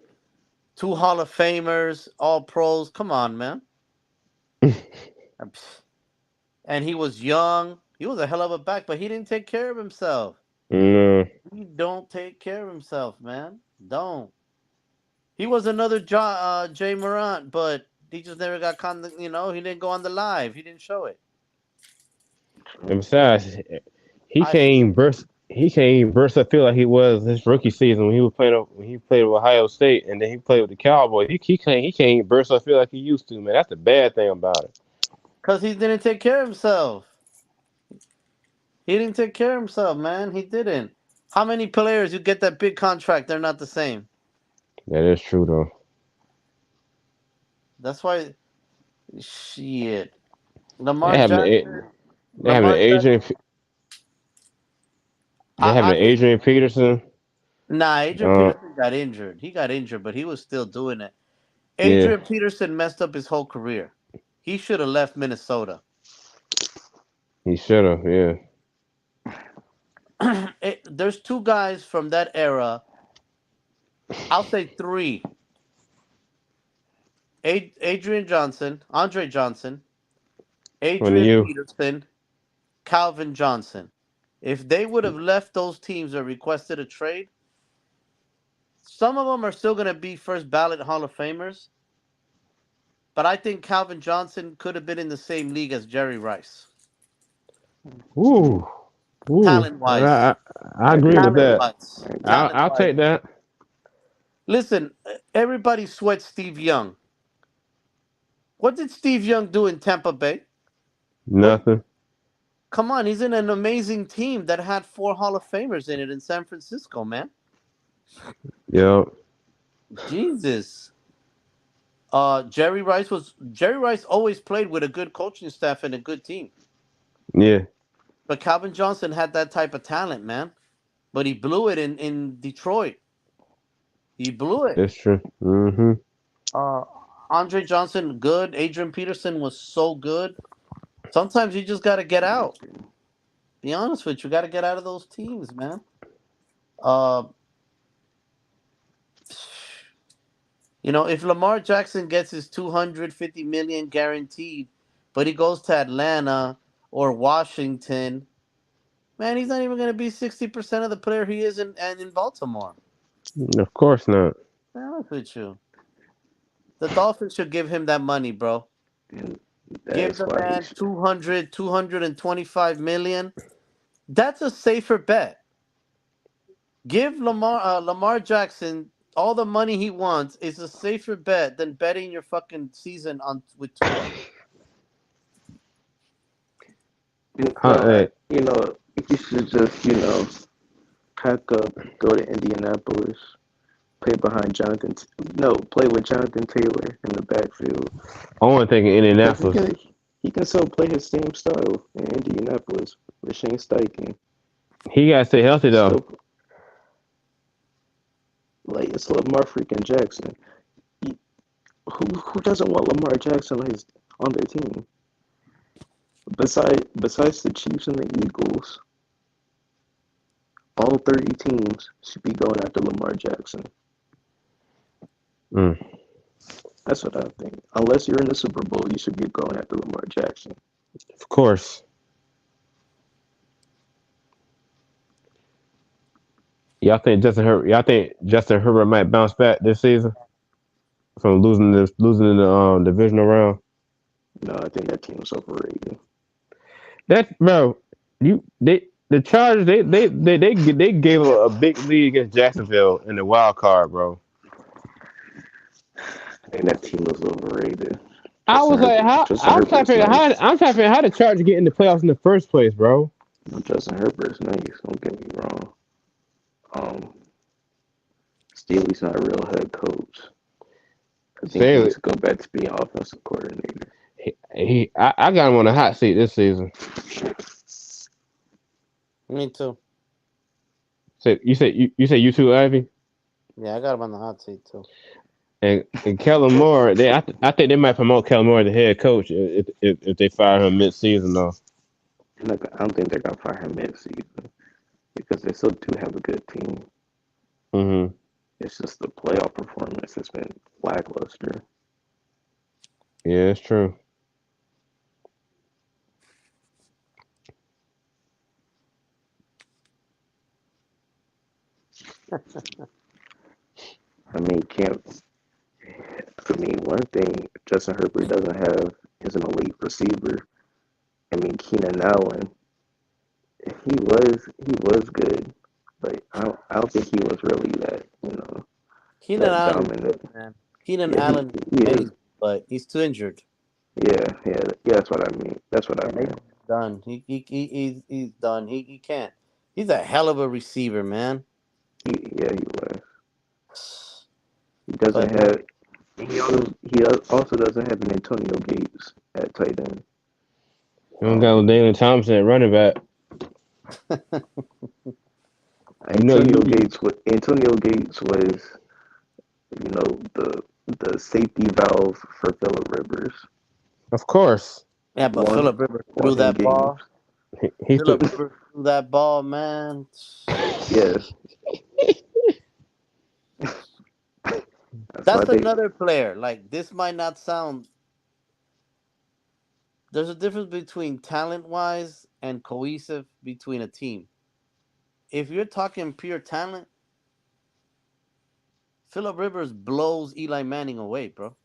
two Hall of Famers, all pros, come on, man. And he was young. He was a hell of a back, but he didn't take care of himself. No. He don't take care of himself, man. Don't. He was another Jay Morant, but he just never got he didn't go on the live. He didn't show it. And besides, he I can't even burst. He can't even burst up feel like he was his rookie season when he was playing when he played with Ohio State and then he played with the Cowboys. He can't even burst up feel like he used to, man. That's the bad thing about it. Because he didn't take care of himself. He didn't take care of himself, man. He didn't. How many players you get that big contract? They're not the same. That is true though. That's why. Shit. They Lamar having Jackson. they having Lamar Jackson. they having I think. Adrian Peterson. Nah, Adrian Uh, Peterson got injured. He got injured, but he was still doing it. yeah, Adrian Peterson messed up his whole career. He should have left Minnesota. he should have. Yeah, There's two guys from that era. I'll say three. Andre Johnson, one of Adrian you. Peterson, Calvin Johnson. If they would have left those teams or requested a trade, some of them are still going to be first ballot Hall of Famers. But I think Calvin Johnson could have been in the same league as Jerry Rice. Ooh, ooh. Talent wise. I I agree agree with with Talent that. that. wise. I agree. Talent I'll wise. take that. Listen, everybody sweats Steve Young. What did Steve Young do in Tampa Bay? What? Nothing. Come on, he's in an amazing team that had 4 Hall of Famers in it in San Francisco, man. Yeah, Jesus. Jerry Rice always played with a good coaching staff and a good team. yeah. But Calvin Johnson had that type of talent, man. But he blew it in Detroit. He blew it. That's true. Mm-hmm. Uh, Andre Johnson, good. Adrian Peterson was so good. Sometimes you just got to get out. Be honest with you, got to get out of those teams, man. Uh, if Lamar Jackson gets his 250 million guaranteed, but he goes to Atlanta or Washington, man, he's not even going to be 60% of the player he is in Baltimore. Of course not. Be honest with you. The Dolphins should give him that money, bro. And Give that's the why he man should. 225 million. That's a safer bet. Give Lamar Jackson all the money he wants is a safer bet than betting your fucking season on with Tua. Hey, You know, you should just, pack up, go to Indianapolis, play behind play with Jonathan Taylor in the backfield I want to think of because Indianapolis. he can still play his same style in Indianapolis with Shane Steichen. He got to stay healthy though. Still, like it's Lamar freaking Jackson. He, who doesn't want Lamar Jackson on their team? Besides the Chiefs and the Eagles, all 30 teams should be going after Lamar Jackson. Mm. That's what I think. Unless you're in the Super Bowl, you should be going after Lamar Jackson. Of course. Y'all think Justin Herbert might bounce back this season from losing in the divisional round? No, I think that team is overrated. That bro, the Chargers they gave a big lead against Jacksonville in the wild card, bro. I think that team was overrated. I was like, I'm trying to figure nice. how the Chargers get in the playoffs in the first place, bro. Justin Herbert's nice. Don't get me wrong. Staley's not a real head coach. I think he needs to go back to being offensive coordinator. I got him on the hot seat this season. Me too. So you say you too, Ivy? Yeah, I got him on the hot seat too. And Kellen Moore, I think they might promote Kellen Moore as the head coach if they fire him mid-season though. I don't think they're gonna fire him mid-season because they still do have a good team. Mm-hmm. It's just the playoff performance has been lackluster. Yeah, it's true. One thing Justin Herbert doesn't have is an elite receiver. Keenan Allen, he was good, but I don't think he was really Keenan that Allen, dominant. man. Keenan Yeah, Allen, he is. amazing, but he's too injured. Yeah. That's what I mean. That's what I mean. He's done. He's done. He can't. He's a hell of a receiver, man. He was. He doesn't But have. He also doesn't have an Antonio Gates at tight end. You don't got Dalen Thompson at running back. Antonio Gates was the safety valve for Phillip Rivers. Of course. yeah, but Phillip Rivers threw that ball. Phillip Rivers threw that ball, man. Yes. That's another player. Like, this might not sound. There's a difference between talent-wise and cohesive between a team. If you're talking pure talent, Phillip Rivers blows Eli Manning away, bro.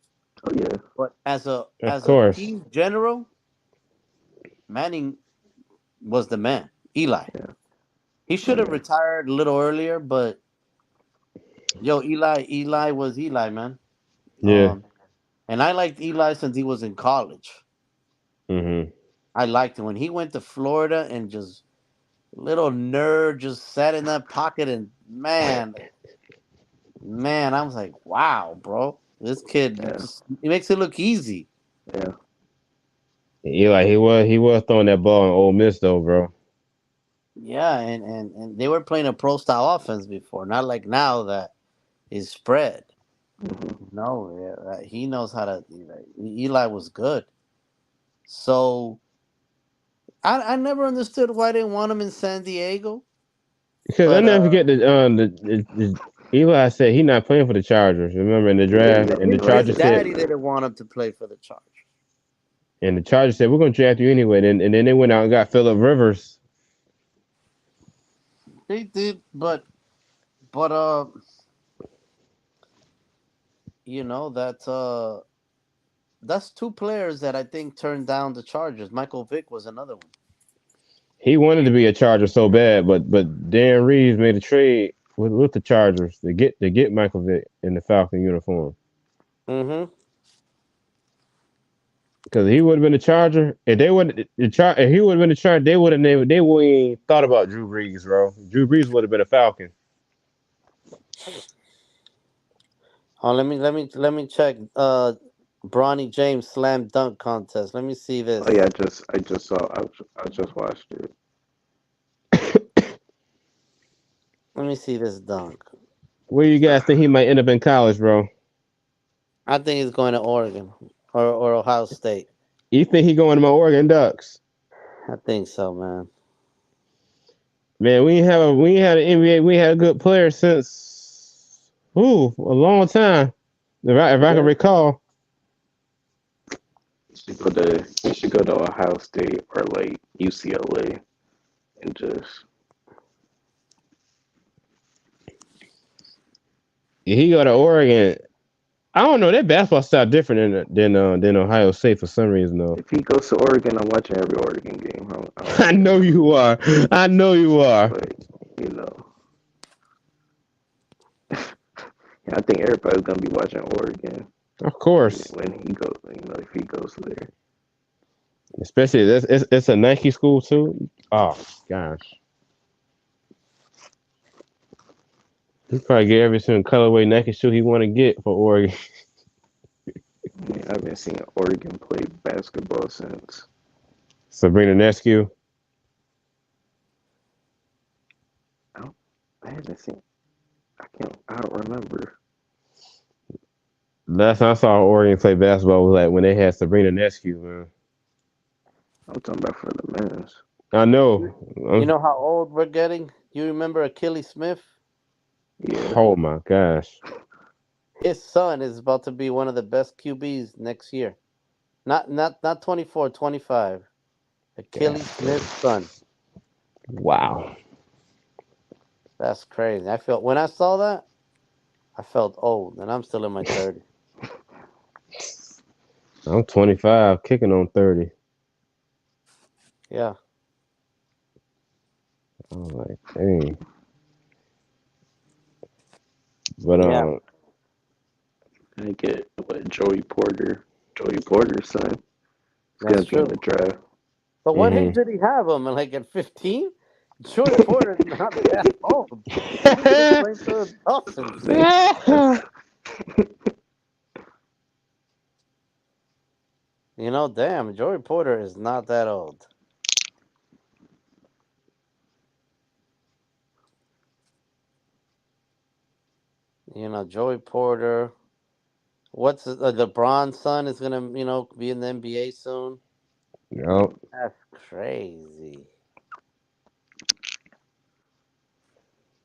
Oh yeah. But as a team general, Manning was the man. Eli. Yeah. He should have retired a little earlier, but Eli was Eli, man. Yeah. And I liked Eli since he was in college. Mm-hmm. I liked him when he went to Florida and just little nerd just sat in that pocket and man, I was like, wow, bro, this kid he makes it look easy. Yeah. Eli, he was throwing that ball in Ole Miss though, bro. Yeah, and they were playing a pro style offense before, not like now that is spread. Mm-hmm. No, he knows how to. Eli was good, so I never understood why they want him in San Diego. Because I never forget the Eli said he's not playing for the Chargers. Remember in the draft, and the Chargers said he didn't want him to play for the Chargers. And the Chargers said we're going to draft you anyway. And then they went out and got Phillip Rivers. They did, but that's two players that I think turned down the Chargers. Michael Vick was another one. He wanted to be a Charger so bad, but Dan Reeves made a trade with the Chargers to get Michael Vick in the Falcon uniform. Mm-hmm. Because he would have been a Charger. If they would if he would have been a Charger, they would have never. They wouldn't even thought about Drew Brees, bro. Drew Brees would have been a Falcon. Oh, let me check. Bronny James slam dunk contest. Let me see Oh yeah, this. I just saw. I just watched it. Let me see this dunk. Where you guys think he might end up in college, bro? I think he's going to Oregon or Ohio State. You think he going to my Oregon Ducks? I think so, man. Man, we ain't had an NBA. We ain't had a good player since a long time. If I can Yeah. recall. You should go to Ohio State or like UCLA and just He go to Oregon. I don't know. That basketball style different than Ohio State for some reason though. if he goes to Oregon, I'm watching every Oregon game. I don't I know care. you are. I know you are. But you know, yeah, I think everybody's gonna be watching Oregon Of course. when he goes. If he goes there. Especially it's a Nike school too. Oh gosh. He probably get every single colorway Nike shoe he want to get for Oregon. I mean, I haven't seen Oregon play basketball since. Sabrina Nescu. I, don't, I haven't seen. I can't. I don't remember. Last time I saw Oregon play basketball was like when they had Sabrina Nescu, man. I'm talking about for the men's. I know. You know how old we're getting? You remember Achilles Smith? Yeah. Oh my gosh. His son is about to be one of the best QBs next year. Not 24, 25. Achilles Yeah. Smith's son. Wow. That's crazy. I felt when I saw that, I felt old, and I'm still in my 30s. I'm 25, kicking on 30. Yeah, I'm like, dang. But yeah, I get what Joey Porter. Joey Porter's son. It's that's gonna be in true. the draft. But what age hmm did he have him? Like at 15? Joey Porter's not that old. He could have been playing for the Dolphins. They, that's Damn, Joey Porter is not that old. Joey Porter. What's LeBron's son is gonna, be in the NBA soon. Yep. That's crazy.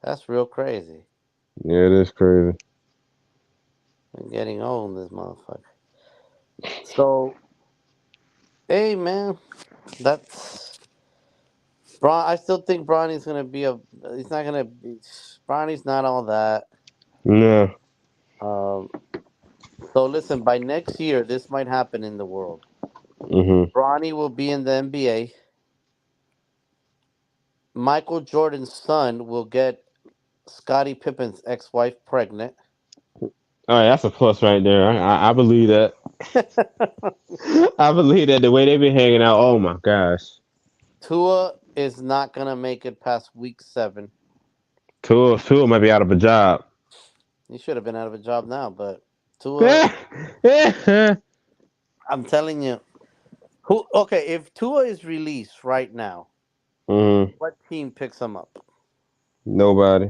That's real crazy. Yeah, it is crazy. I'm getting old in this motherfucker. So, hey man, that's Bron. I still think Bronny's gonna be a. He's not gonna be. Bronny's not all that. No. Um. So listen, by next year, this might happen in the world. hmm Bronny will be in the NBA. Michael Jordan's son will get Scottie Pippen's ex-wife pregnant. All right, that's a plus right there. I believe that. I believe that the way they've been hanging out. Oh my gosh. Tua is not gonna make it past week 7. Tua might be out of a job. He should have been out of a job now, but Tua. hmm I'm telling you, who? Okay, if Tua is released right now, what team picks him up? Nobody.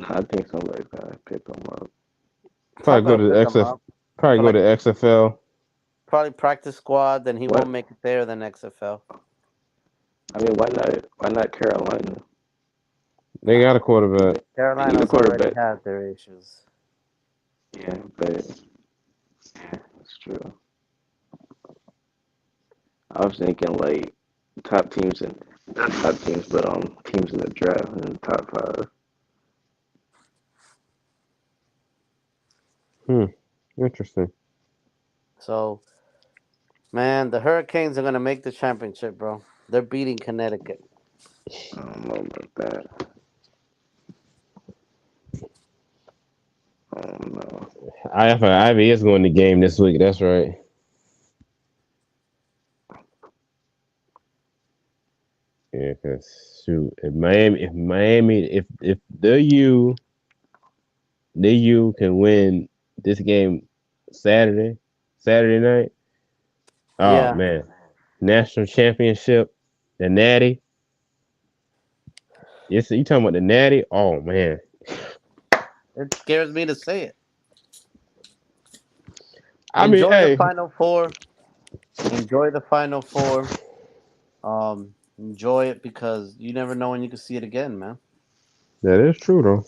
I think somebody's gonna pick him up. Not Probably go gonna to the pick him XF. up Probably for go like to XFL. probably practice squad. Then he won't What? make it there. Then XFL. I mean, why not? Why not Carolina? They got a quarterback. They need a Carolina's already quarterback. had their issues. Yeah, but yeah, that's true. I was thinking like top teams and not top teams, but teams in the draft in the top five. Hmm. Interesting. So, man, the Hurricanes are gonna make the championship, bro. They're beating Connecticut. I don't know about that. Ivy is going to game this week. That's right. Yeah, cause shoot, if the U can win this game Saturday night. Oh Yeah, man, national championship, the Natty. Yes, you talking about the Natty? Oh man, it scares me to say it. I mean, Enjoy the hey, Final Four. Enjoy the Final Four. Enjoy it because you never know when you can see it again, man. that is true though.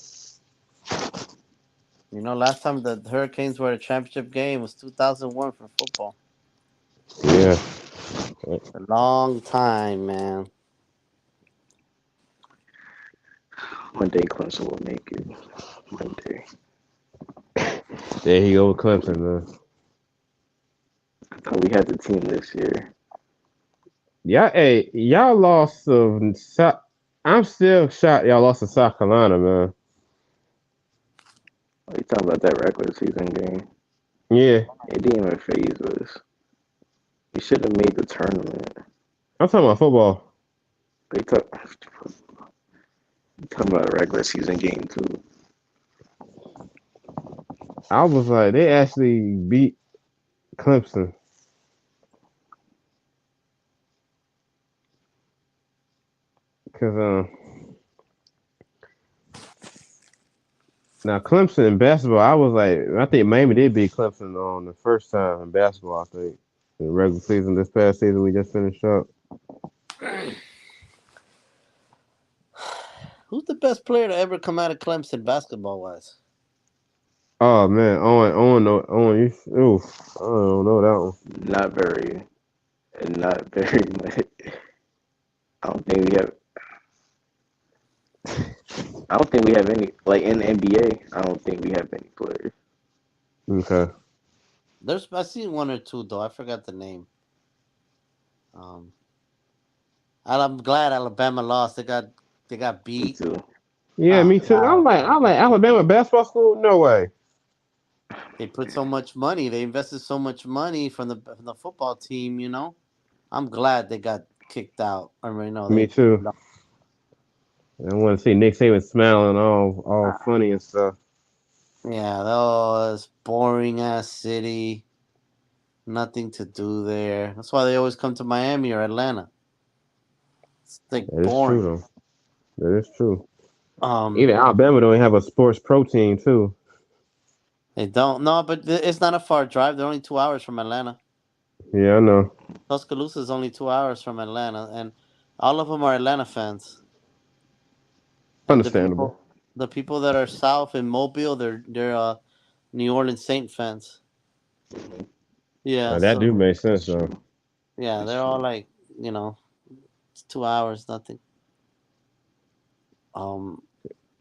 You know, last time the Hurricanes were at a championship game was 2001 for football. Yeah, A long time, man. One day Clemson will make it. One day. there he go with Clemson, man. I thought we had the team this year. Yeah, hey, y'all lost to. I'm still shocked y'all lost to South Carolina, man. Are you talking about that regular season game? Yeah, It didn't even phase us. We should have made the tournament. I'm talking about football. They talking about a regular season game too. I was like, they actually beat Clemson. Cause now Clemson in basketball, I was like, I think Miami did beat Clemson on the first time in basketball. I think in the regular season this past season we just finished up. Who's the best player to ever come out of Clemson basketball wise? Oh man, Owen, oof, I don't know that one. Not very, not very much. I don't think we have. I don't think we have any like in the NBA. I don't think we have any players. Okay, I seen one or two though. I forgot the name. Um, I'm glad Alabama lost. They got Me beat. too. yeah, Oh me too. God, I'm like Alabama basketball school. No way. they put so much money. They invested so much money from the football team. You know, I'm glad they got kicked out. I mean, no, Me they too. lost. I want to see Nick Saban smiling all funny and stuff. Yeah, that was boring ass city. Nothing to do there. That's why they always come to Miami or Atlanta. It's like That is true boring. though. That is true. Um, Even Alabama don't have a sports protein too. they don't. No, but it's not a far drive. They're only 2 hours from Atlanta. Yeah, I know. Tuscaloosa is only 2 hours from Atlanta, and all of them are Atlanta fans. And the Understandable. people, the people that are south in Mobile, they're New Orleans Saint fans. Yeah, That do so make sense That's though. true. yeah, That's they're all true. like it's 2 hours, nothing. Um,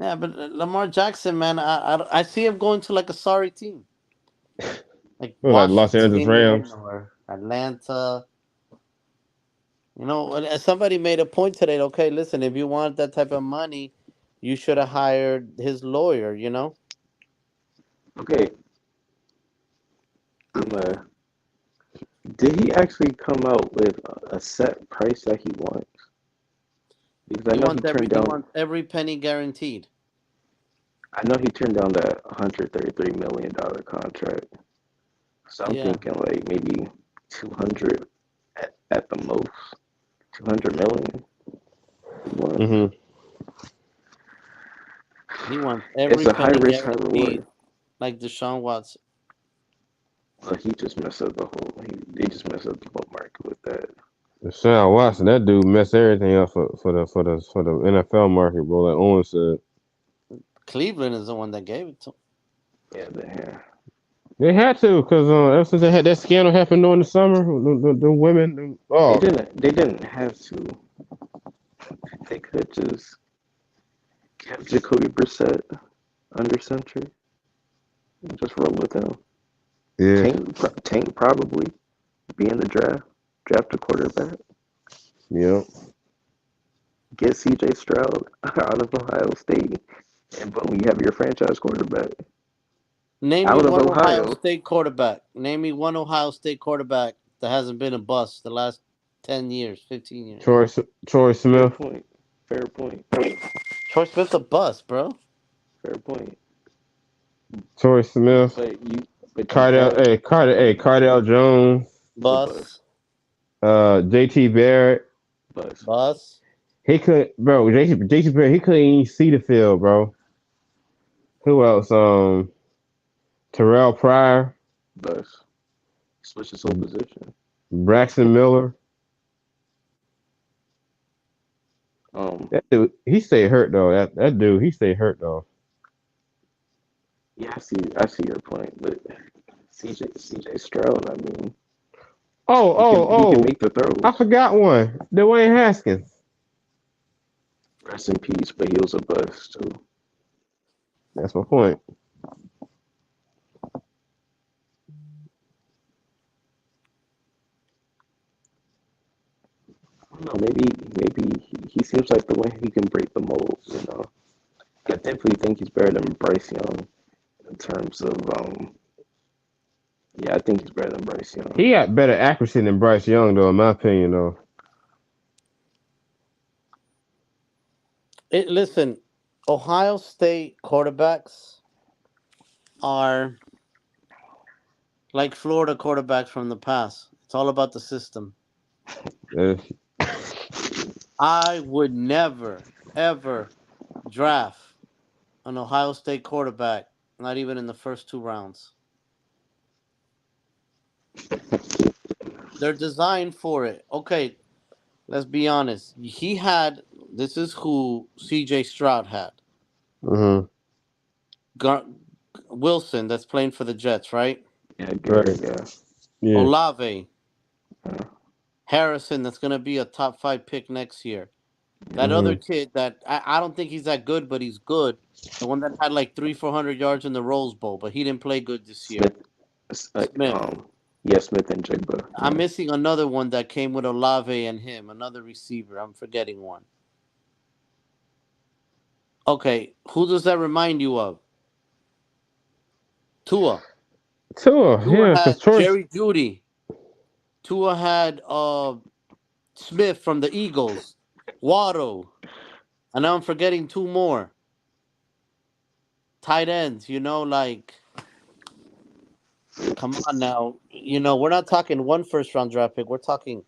yeah, but Lamar Jackson, man, I see him going to like a sorry team, like Well, like Los Angeles Washington Rams. or Atlanta. Somebody made a point today. Okay, listen, if you want that type of money, you should have hired his lawyer. Okay, I'm did he actually come out with a set price that he wants? Because I He know he wants every turned he down. wants every penny guaranteed. I know he turned down that $133 million contract. So I'm Yeah, thinking like maybe 200 at the most. 200 million. He wants. Mm-hmm. he wants It's every a high penny risk, high guaranteed, reward. like Deshaun Watson. But he just messed up the whole. They just messed up the whole market with that. Deshaun Watson, that dude messed everything up for the NFL market, bro. Like Owen said, Cleveland is the one that gave it to him. Yeah, yeah. they had to because ever since they had that scandal happen during the summer, the women, They oh, didn't. They didn't have to. They could just kept Jacoby Brissett under center and just roll with him. yeah, Tank probably be in the draft a quarterback. yeah. Get C.J. Stroud out of Ohio State, and boom, you have your franchise quarterback. Name me out of one Ohio Ohio. State quarterback. Name me one Ohio State quarterback that hasn't been a bust the last 10 years, 15 years. Troy Fair Smith, point. Fair point. Troy Smith's a bust, bro. Fair point. Troy Smith, But you have Cardell Jones, it's a bust. Bust. JT Barrett. Bust. Bust. He could, bro. JT Barrett. He couldn't even see the field, bro. Who else? Terrell Pryor, Bust. Switch his whole position. Braxton Miller. Um, That dude, he stayed hurt though. That dude, he stayed hurt though. yeah, I see your point, but CJ Stroud, I mean, Oh, he can oh, make the I throws. forgot one. Dwayne Haskins. Rest in peace, but he was a bust too. That's my point. I don't know, maybe he seems like the way he can break the mold. I definitely think he's better than Bryce Young in terms of yeah, I think he's better than Bryce Young. He got better accuracy than Bryce Young though, in my opinion though. Listen, Ohio State quarterbacks are like Florida quarterbacks from the past. It's all about the system. Uh, I would never, ever draft an Ohio State quarterback, not even in the first two rounds. They're designed for it. Okay, let's be honest. This is who CJ Stroud had. mm-hmm. Gar- Wilson, that's playing for the Jets, right? Yeah, Gary, Right. yeah. Yeah. Olave, Uh, Harrison, that's going to be a top five pick next year. That yeah. other Mm-hmm. kid that I don't think he's that good, but he's good. The one that had like 400 yards in the Rose Bowl, but he didn't play good this year. Smith, Smith. yeah, Smith and Jigba, I'm yeah. missing another one that came with Olave and him, another receiver. I'm forgetting one. Okay, who does that remind you of? Tua. Tua, Tua yeah, because had Troy's. Jerry Judy. Tua had Smith from the Eagles. Waddle. And now I'm forgetting two more. Tight ends, like come on now. We're not talking one first round draft pick. We're talking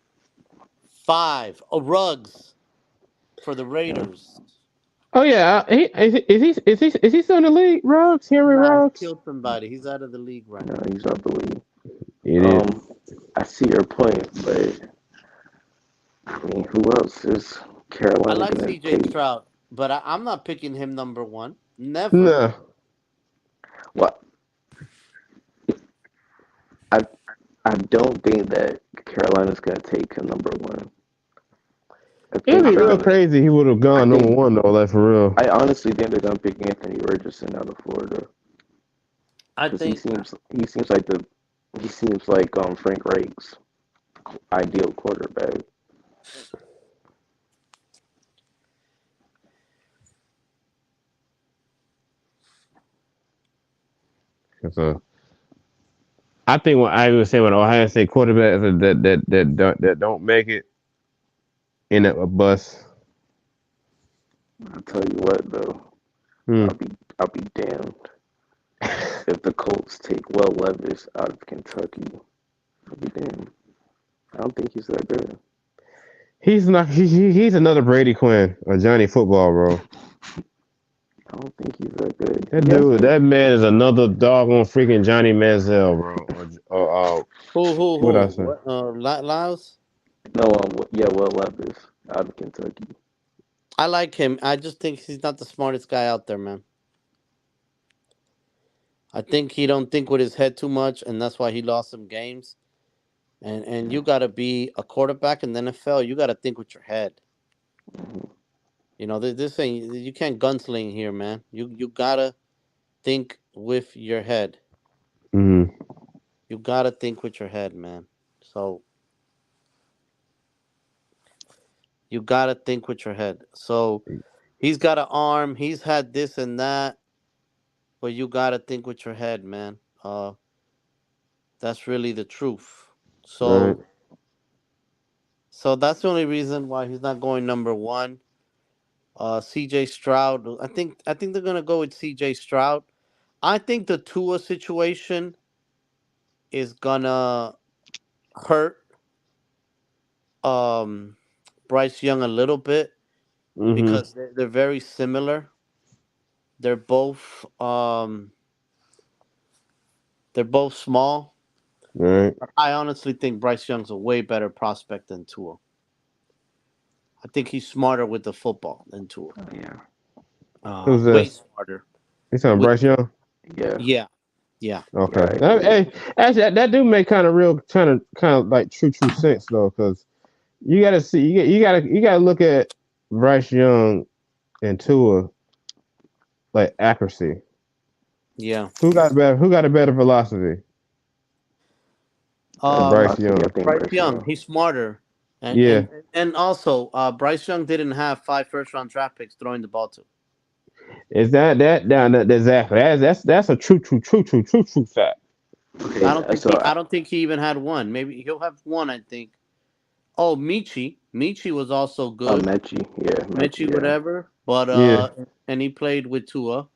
five. Oh, Ruggs for the Yeah. Raiders. Oh yeah, is he still in the league? Ruggs, Henry Nah, he Ruggs. killed somebody. He's out of the league right No, now. he's out the league. It is. Um, I see your point, but I mean, who else is I Carolina like gonna CJ take? Stroud, but I'm not picking him number one. Never. No. Well, I I don't think that Carolina's gonna take a number one. I It'd think be they're real gonna. crazy. He would have I gone number think one though, like for real. I honestly think they're gonna pick Anthony Richardson out of Florida I because he think seems he seems like the he seems like Frank Reich's ideal quarterback. 'Cause, I think what I was saying with Ohio State quarterbacks that don't make it in a bus. I'll tell you what though, Hmm. I'll be damned if the Colts take Will Levis out of Kentucky. I'll be damned. I don't think he's that good. He's not. He's another Brady Quinn or Johnny Football, bro. I don't think he's that good. That He has dude, been. that man is another doggone freaking Johnny Manziel, bro. What I say? who? What? Lyles. No, yeah, Will Levis out of Kentucky. I like him. I just think he's not the smartest guy out there, man. I think he don't think with his head too much, and that's why he lost some games. And Yeah. you got to be a quarterback in the NFL. You got to think with your head. Mhm. This ain't you can't gunsling here, man. You gotta think with your head. Mm-hmm. You gotta think with your head, man. So you gotta think with your head. So he's got an arm. He's had this and that. but you gotta think with your head, man. That's really the truth. Right. So that's the only reason why he's not going number one. CJ Stroud. I think they're gonna go with CJ Stroud. I think the Tua situation is gonna hurt um Bryce Young a little bit Mm-hmm. because they're very similar. They're both they're both small. Right. But I honestly think Bryce Young's a way better prospect than Tua. I think he's smarter with the football than Tua. Oh, yeah. Who's Way this? smarter. You talking With Bryce Young? Yeah. yeah, yeah. Yeah, Okay. I agree. Hey, actually, that do make kind of like true sense though, because you gotta see, you gotta look at Bryce Young and Tua like accuracy. Yeah. Who got a better philosophy than Bryce Velocity, I Young? think Bryce Bryce Young, Young. he's smarter, and Yeah. and and also Bryce Young didn't have 5 first round draft picks throwing the ball to. Is that down that exactly? That's a true fact. Okay, I don't think he even had one. Maybe he'll have one. I think. Oh, Michi was also good. Mechie, yeah, Michi, Mechie, yeah. whatever. But Yeah. and he played with Tua.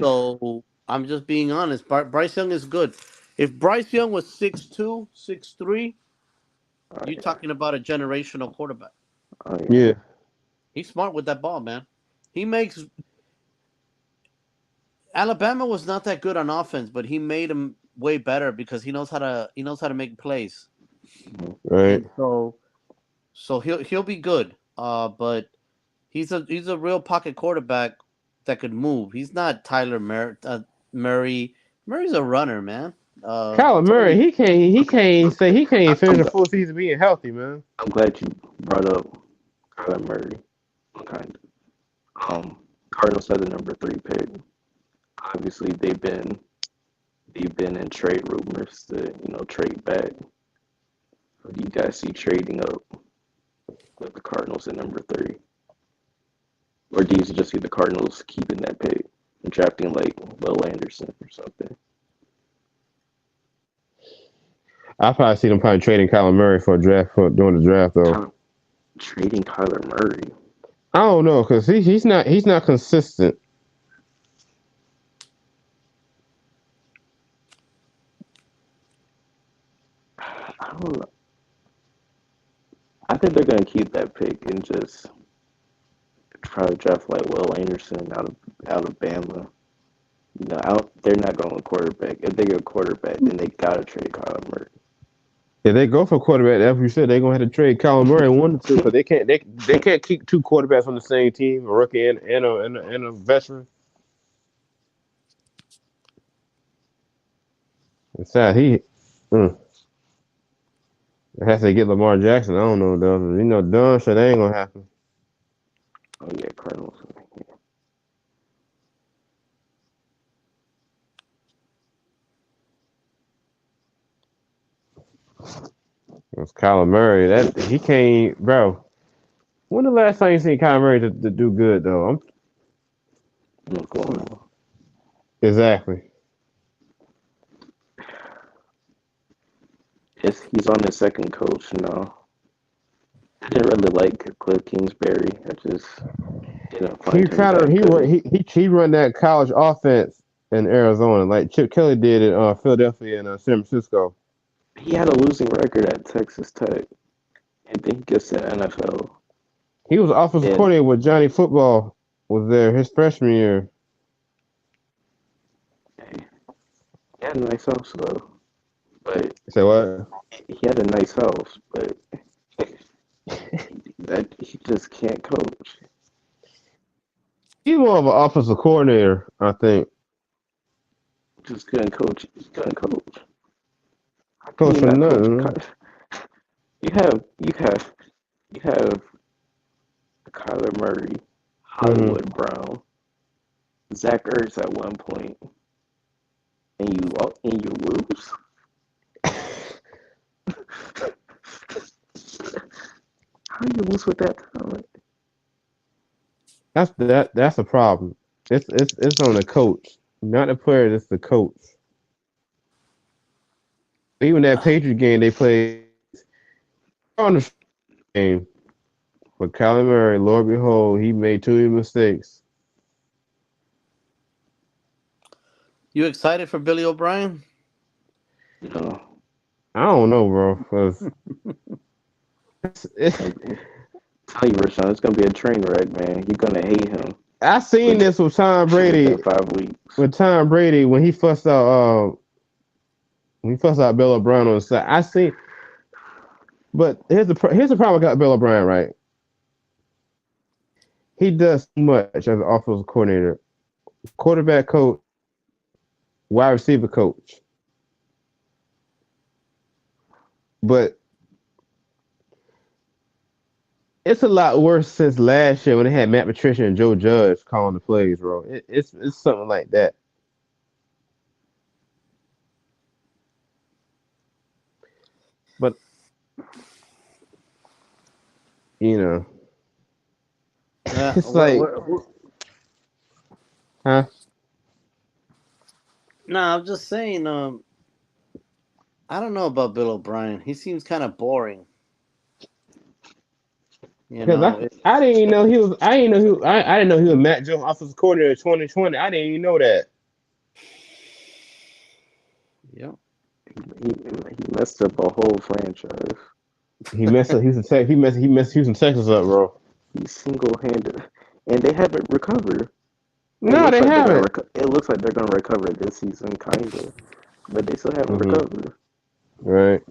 So I'm just being honest. Bryce Young is good. If Bryce Young was 6'2", 6'3", Oh you yeah, talking about a generational quarterback. oh yeah. Yeah. He's smart with that ball, man. He makes Alabama was not that good on offense, but he made him way better because he knows how to make plays, Mhm. Right. and so he'll be good. But he's a real pocket quarterback that could move. He's not Murray. Murray's a runner, man. Kyler Murray, he can't I'm, finish a gl- full season being healthy, man. I'm glad you brought up Kyler Murray. Kind of. Cardinals had the number 3 pick. Obviously, they've been in trade rumors to trade back. Who do you guys see trading up with the Cardinals at number 3? Or do you just see the Cardinals keeping that pick and drafting like Will Anderson or something? I probably see them probably trading Kyler Murray for a draft for during the draft though. Trading Kyler Murray. I don't know because he's not consistent. I don't know. I think they're gonna keep that pick and just try to draft like Will Anderson out of Alabama. They're not going with quarterback. If they go quarterback, then they gotta trade Kyler Murray. If they go for quarterback, as you said, they're gonna have to trade Kyler Murray 1 or 2 because they can't keep 2 quarterbacks on the same team, a rookie and a veteran. It's sad mm, it has to get Lamar Jackson. I don't know though. Dunn shit ain't gonna happen. Oh yeah, Cardinals. It's Kyler Murray. That he can't, bro. When the last time you seen Kyler Murray to do good though? I'm going on. Exactly. He's on his second coach now. I didn't really like Cliff Kingsbury. I just didn't He find him kind of that good. he run that college offense in Arizona like Chip Kelly did in Philadelphia and San Francisco. He had a losing record at Texas Tech, and then he gets to the NFL. He was offensive And coordinator with Johnny Football was there his freshman year. hey, he had a nice house though, but Say what? he had a nice house, but that he just can't coach. He's more of an offensive coordinator, I think. Just couldn't coach. He couldn't coach. How can Coach you for not coach? nothing. You have Kyler Murray, Mm-hmm. Hollywood Brown, Zach Ertz at one point, and you lose. How do you lose with that talent? That's a problem. It's on the coach, not the players. It's the coach. Even that Patriot game they played on the game with Kyler Murray. Lord behold, he made two mistakes. You excited for Billy O'Brien? You know, I don't know, bro. Cause like, tell you, Rashawn, it's gonna be a train wreck, man. You're gonna hate him I seen this with Tom Brady. within 5 weeks. With Tom Brady when he fussed out Bill O'Brien on the side. I see, but here's the problem I got Bill O'Brien right. He does too much as an offensive coordinator, quarterback coach, wide receiver coach. But it's a lot worse since last year when they had Matt Patricia and Joe Judge calling the plays, bro. It's something like that. But you know, Yeah. it's like, huh? No, I'm just saying. I don't know about Bill O'Brien. He seems kind of boring. You Because know. I didn't even know he was I didn't know he was Matt Jones offensive coordinator in 2020. I didn't even know that. Yeah. He messed up a whole franchise. He messed up Houston Texas. He messed Houston Texas up, bro. He single-handed, and they haven't recovered. It No, looks they like they're gonna. haven't. It looks like they're gonna recover this season, kinda, but they still haven't Hmm. recovered. Right.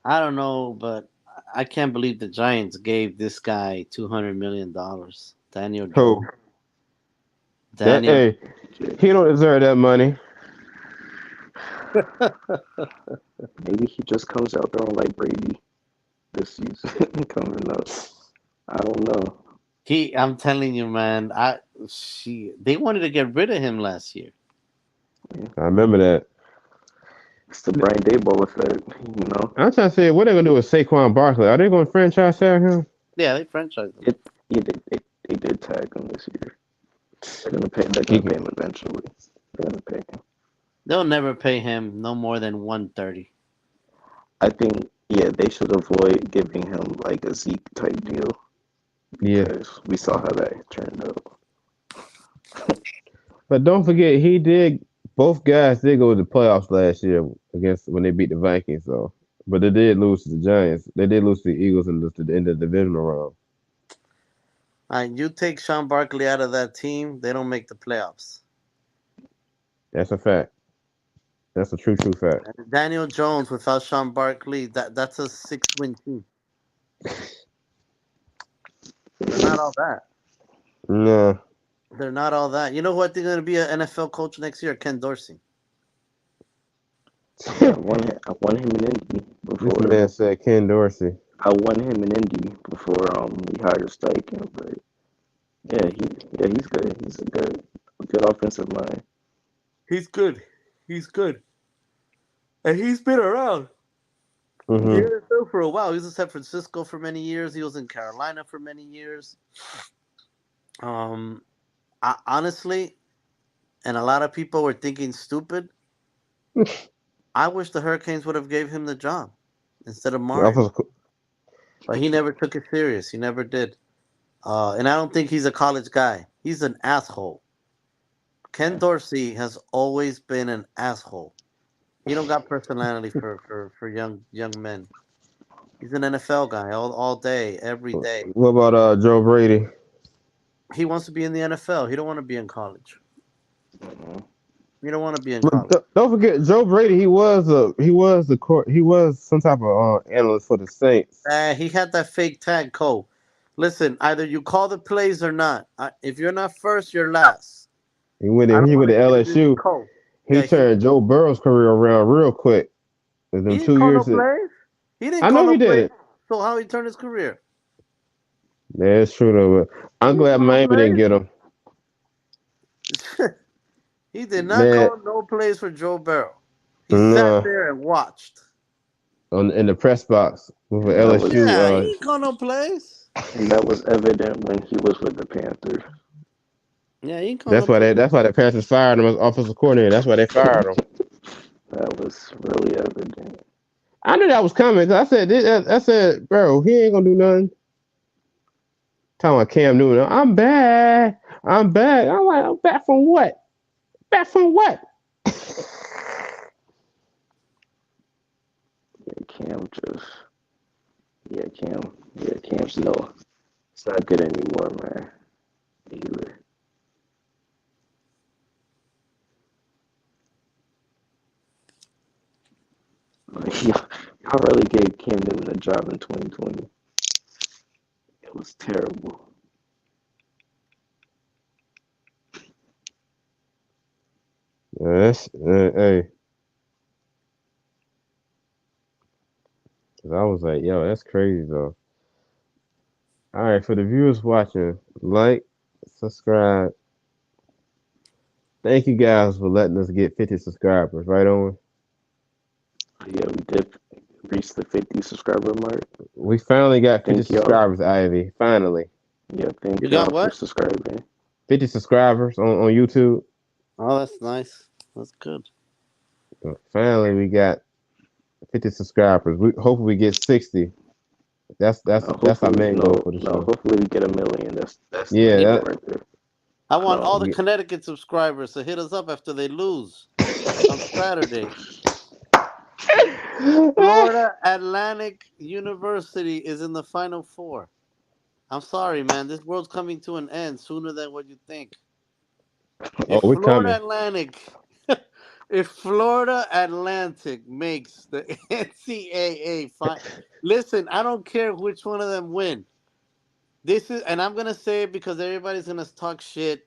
I don't know, but I can't believe the Giants gave this guy $200 million. Daniel Who? Jones. That Daniel. hey, he don't deserve that money. Maybe he just comes out throwing like Brady this season coming up. I don't know. I'm telling you, man. They wanted to get rid of him last year. I remember that. It's the Brian Daboll effect, you know. I'm trying to say, what they gonna do with Saquon Barkley? Are they gonna franchise tag him? Yeah, they franchised him. It yeah, they did tag him this year. They're gonna pay. They're He gonna pay him eventually. They're gonna pay him. They'll never pay him no more than 130. I think yeah, they should avoid giving him like a Zeke type deal Yeah, because we saw how that turned out. but don't forget he did. Both guys did go to the playoffs last year against when they beat the Vikings, though. But they did lose to the Giants. They did lose to the Eagles in the divisional round. You take Sean Barkley out of that team, they don't make the playoffs. That's a fact. That's a true fact. And Daniel Jones without Sean Barkley, that's a 6-win team. They're not all that. No, They're not all that. You know what? They're going to be an NFL coach next year? Ken Dorsey. Yeah, I won him in Indy this before. man said Ken Dorsey. I won him in Indy before we hired Steichen, but he's good. He's a good offensive mind. He's good. He's good. And he's been around the Hmm. NFL for a while. He was in San Francisco for many years. He was in Carolina for many years. Honestly, and a lot of people were thinking stupid. I wish the Hurricanes would have gave him the job instead of Mario. But he never took it serious. He never did. And I don't think he's a college guy. He's an asshole. Ken Dorsey has always been an asshole. He don't got personality for young men. He's an NFL guy all day, every day. What about Joe Brady? He wants to be in the NFL. He don't want to be in college. Mhm. He don't want to be in But college. don't forget Joe Brady. He was some type of analyst for the Saints. He had that fake tag code. Listen, either you call the plays or not. If you're not first, you're last. I don't He want went to to hear this LSU. code. He Yeah, turned Joe Burrow's career around real quick. In he them didn't 2 call no years, plays. He didn't I call know no he plays. didn't. So how he turned his career? That's true though. But He I'm didn't glad call no Miami didn't get him. plays. He did not Man, call no plays for Joe Burrow. He sat no, there and watched. in the press box with an And that LSU. was Yeah, he didn't call no plays. and that was evident when he was with the Panthers. Yeah, That's why the Panthers fired him as offensive coordinator. That's why they fired him. That was really evident. I knew that was coming. I said, bro, he ain't gonna do nothing. Talking about Cam Newton, I'm back. I'm back. I'm like, I'm back from what? Back from what? Cam just, Cam's no, it's not good anymore, man. Either. Y'all really gave Cam Newton a job in 2020. It was terrible. Hey. I was like, yo, that's crazy though. All right, for the viewers watching, like, subscribe. Thank you guys for letting us get 50 subscribers. Right on. Yeah, we did reach the 50 subscriber mark. We finally got 50 Thank y'all. subscribers, Ivy. Finally. Yeah, thank You y'all got what? for subscribing. 50 subscribers on YouTube. Oh, that's nice. That's good. Finally, we got 50 subscribers. Hopefully we get 60. That's our main goal for the show. Hopefully we get 1 million. That's Yeah, the right there. I want all the Connecticut subscribers to hit us up after they lose on Saturday. Florida Atlantic University is in the Final Four. I'm sorry, man. This world's coming to an end sooner than what you think. Oh, we're coming. If Florida Atlantic makes the NCAA final, listen, I don't care which one of them win. This is, and I'm gonna say it because everybody's gonna talk shit.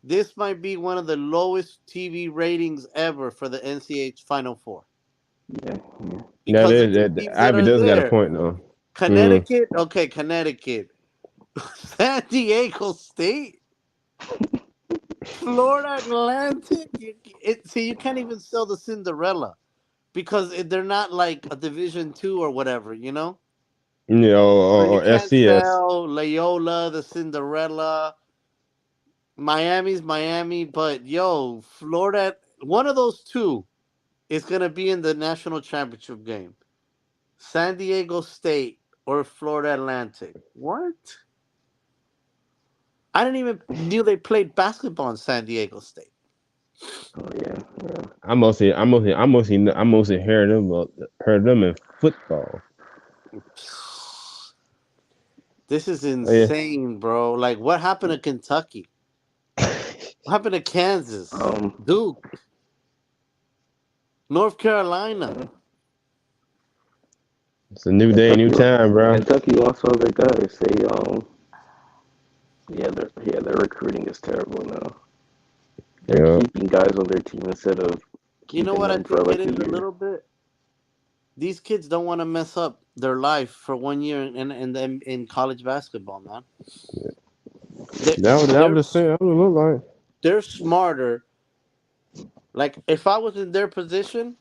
This might be one of the lowest TV ratings ever for the NCAA Final Four. Yeah. Because of the teams that Ivy are does got a there. point though. Connecticut, okay, Connecticut. San Diego State, Florida Atlantic. See, you can't even sell the Cinderella because they're not like a Division II or whatever, you know. Yeah, So you or can't SCS. sell Loyola, the Cinderella. Miami's Miami, but yo, Florida, one of those two is gonna be in the national championship game. San Diego State or Florida Atlantic. What? I didn't even knew they played basketball in San Diego State. Oh yeah. I'm mostly heard them in football. This is Oh, yeah. insane, bro. Like, what happened to Kentucky? What happened to Kansas? Duke? North Carolina? It's a new day, new time, bro. Kentucky lost all their guys. Their recruiting is terrible now. They're keeping guys on their team instead of You know what I think it is a little bit? These kids don't want to mess up their life for 1 year in college basketball, man. That would look like. They're smarter. Like, if I was in their position,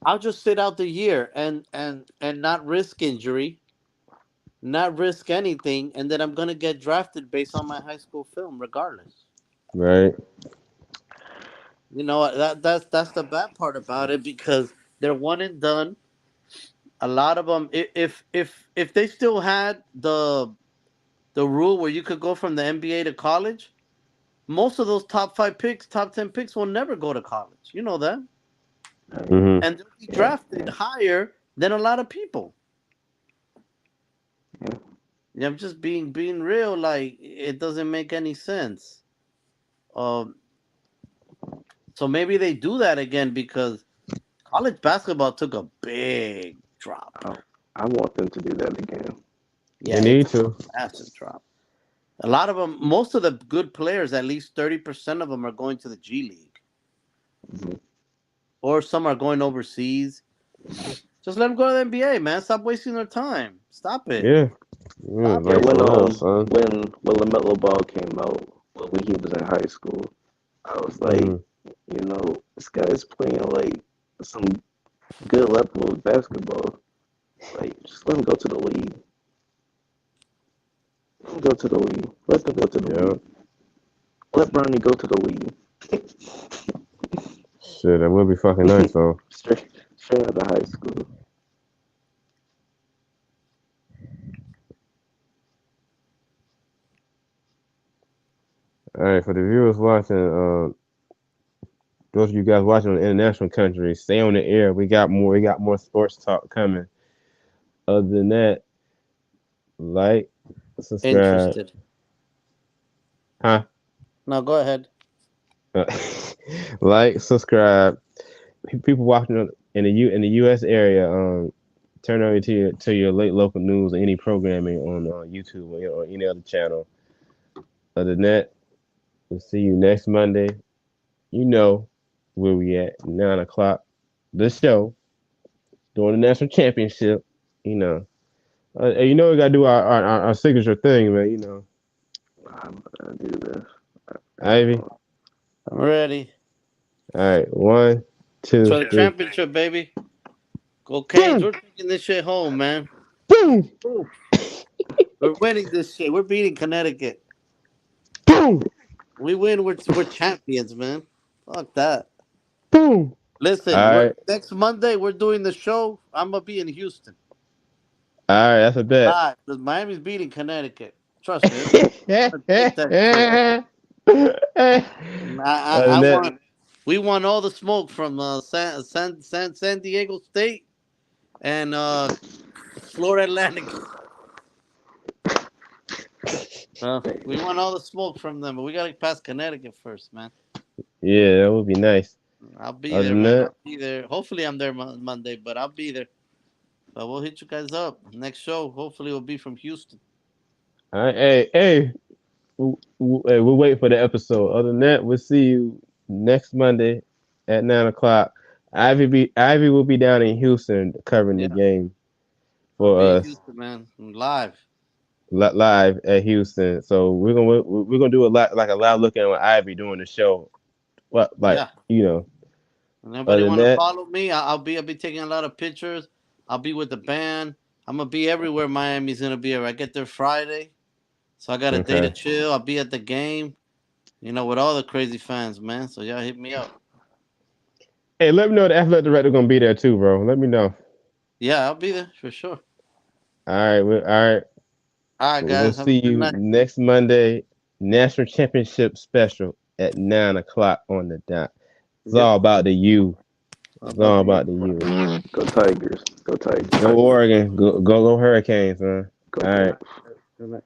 I'll just sit out the year and not risk injury, not risk anything, and then I'm gonna get drafted based on my high school film, regardless. Right. You know that's the bad part about it because they're one and done. A lot of them, if they still had the rule where you could go from the NBA to college, most of those top 5 picks, top 10 picks will never go to college. You know that, Mm-hmm. and they'll be drafted higher than a lot of people. Yeah, I'm just being real. Like, it doesn't make any sense. Um, so maybe they do that again because college basketball took a big drop. I want them to do that again. Yeah, they need to. Massive drop. A lot of them, most of the good players, at least 30% of them are going to the G League, or some are going overseas. Just let them go to the NBA, man. Stop wasting their time. Stop it. Yeah. When LaMelo Ball came out, when he was in high school, I was like, this guy's playing like some good level of basketball. Like, just let him go to the league. Let them go to the league. let Bronny go to the league. Shit, that would be fucking nice, though. Straight out of high school. All right, for the viewers watching, those of you guys watching on the international countries, stay on the air. We got more sports talk coming. Other than that, like, subscribe, Interested. huh? No, go ahead. Like, subscribe. People watching in the U.S. area, turn over to your late local news or any programming on YouTube or any other channel. Other than that, we'll see you next Monday. You know where we at, 9 o'clock. The show during the national championship. You know, we gotta do our signature thing, man. You know, I'm gonna do this. Ivy. I'm ready. All right, 1, 2, For the 3. championship, baby. Go Canes. We're taking this shit home, man. Boom, We're winning this shit. We're beating Connecticut. boom, We win. We're champions, man. Fuck that. boom. Listen, All we're right, next Monday. We're doing the show. I'm gonna be in Houston all right. That's a bet. live because Miami's beating Connecticut. Trust me, I'm gonna take that shit. Other I than that, want. We want all the smoke from San Diego State and Florida Atlantic. We want all the smoke from them, but we gotta pass Connecticut first, man. yeah, that would be nice. I'll be Other there, than man. that, I'll be there. Hopefully, I'm there Monday, but I'll be there. So we'll hit you guys up. Next show, hopefully, will be from Houston. all right, hey, we'll wait for the episode. Other than that, we'll see you next Monday at 9 o'clock. Ivy will be down in Houston covering the Yeah, game I'll for be in us Houston, man. I'm live. live at Houston. So we're gonna do a live look at on Ivy doing the show. What Yeah. And other everybody than want to that, follow me? I'll be taking a lot of pictures. I'll be with the band. I'm gonna be everywhere. Miami's gonna be. I get there Friday, so I got a day to okay. chill. I'll be at the game. With all the crazy fans, man. So y'all hit me up. Hey, let me know the athletic director gonna be there too, bro. Let me know. Yeah, I'll be there for sure. All right, all right. All right, We'll guys. Have a see good you night. next Monday, national championship special at 9 o'clock on the dot. It's Yep. all about the U. How It's about all you? about the U. Go Tigers. Go Tigers. Go Oregon. Go Hurricanes, man. Go All right. Mavs. Good night.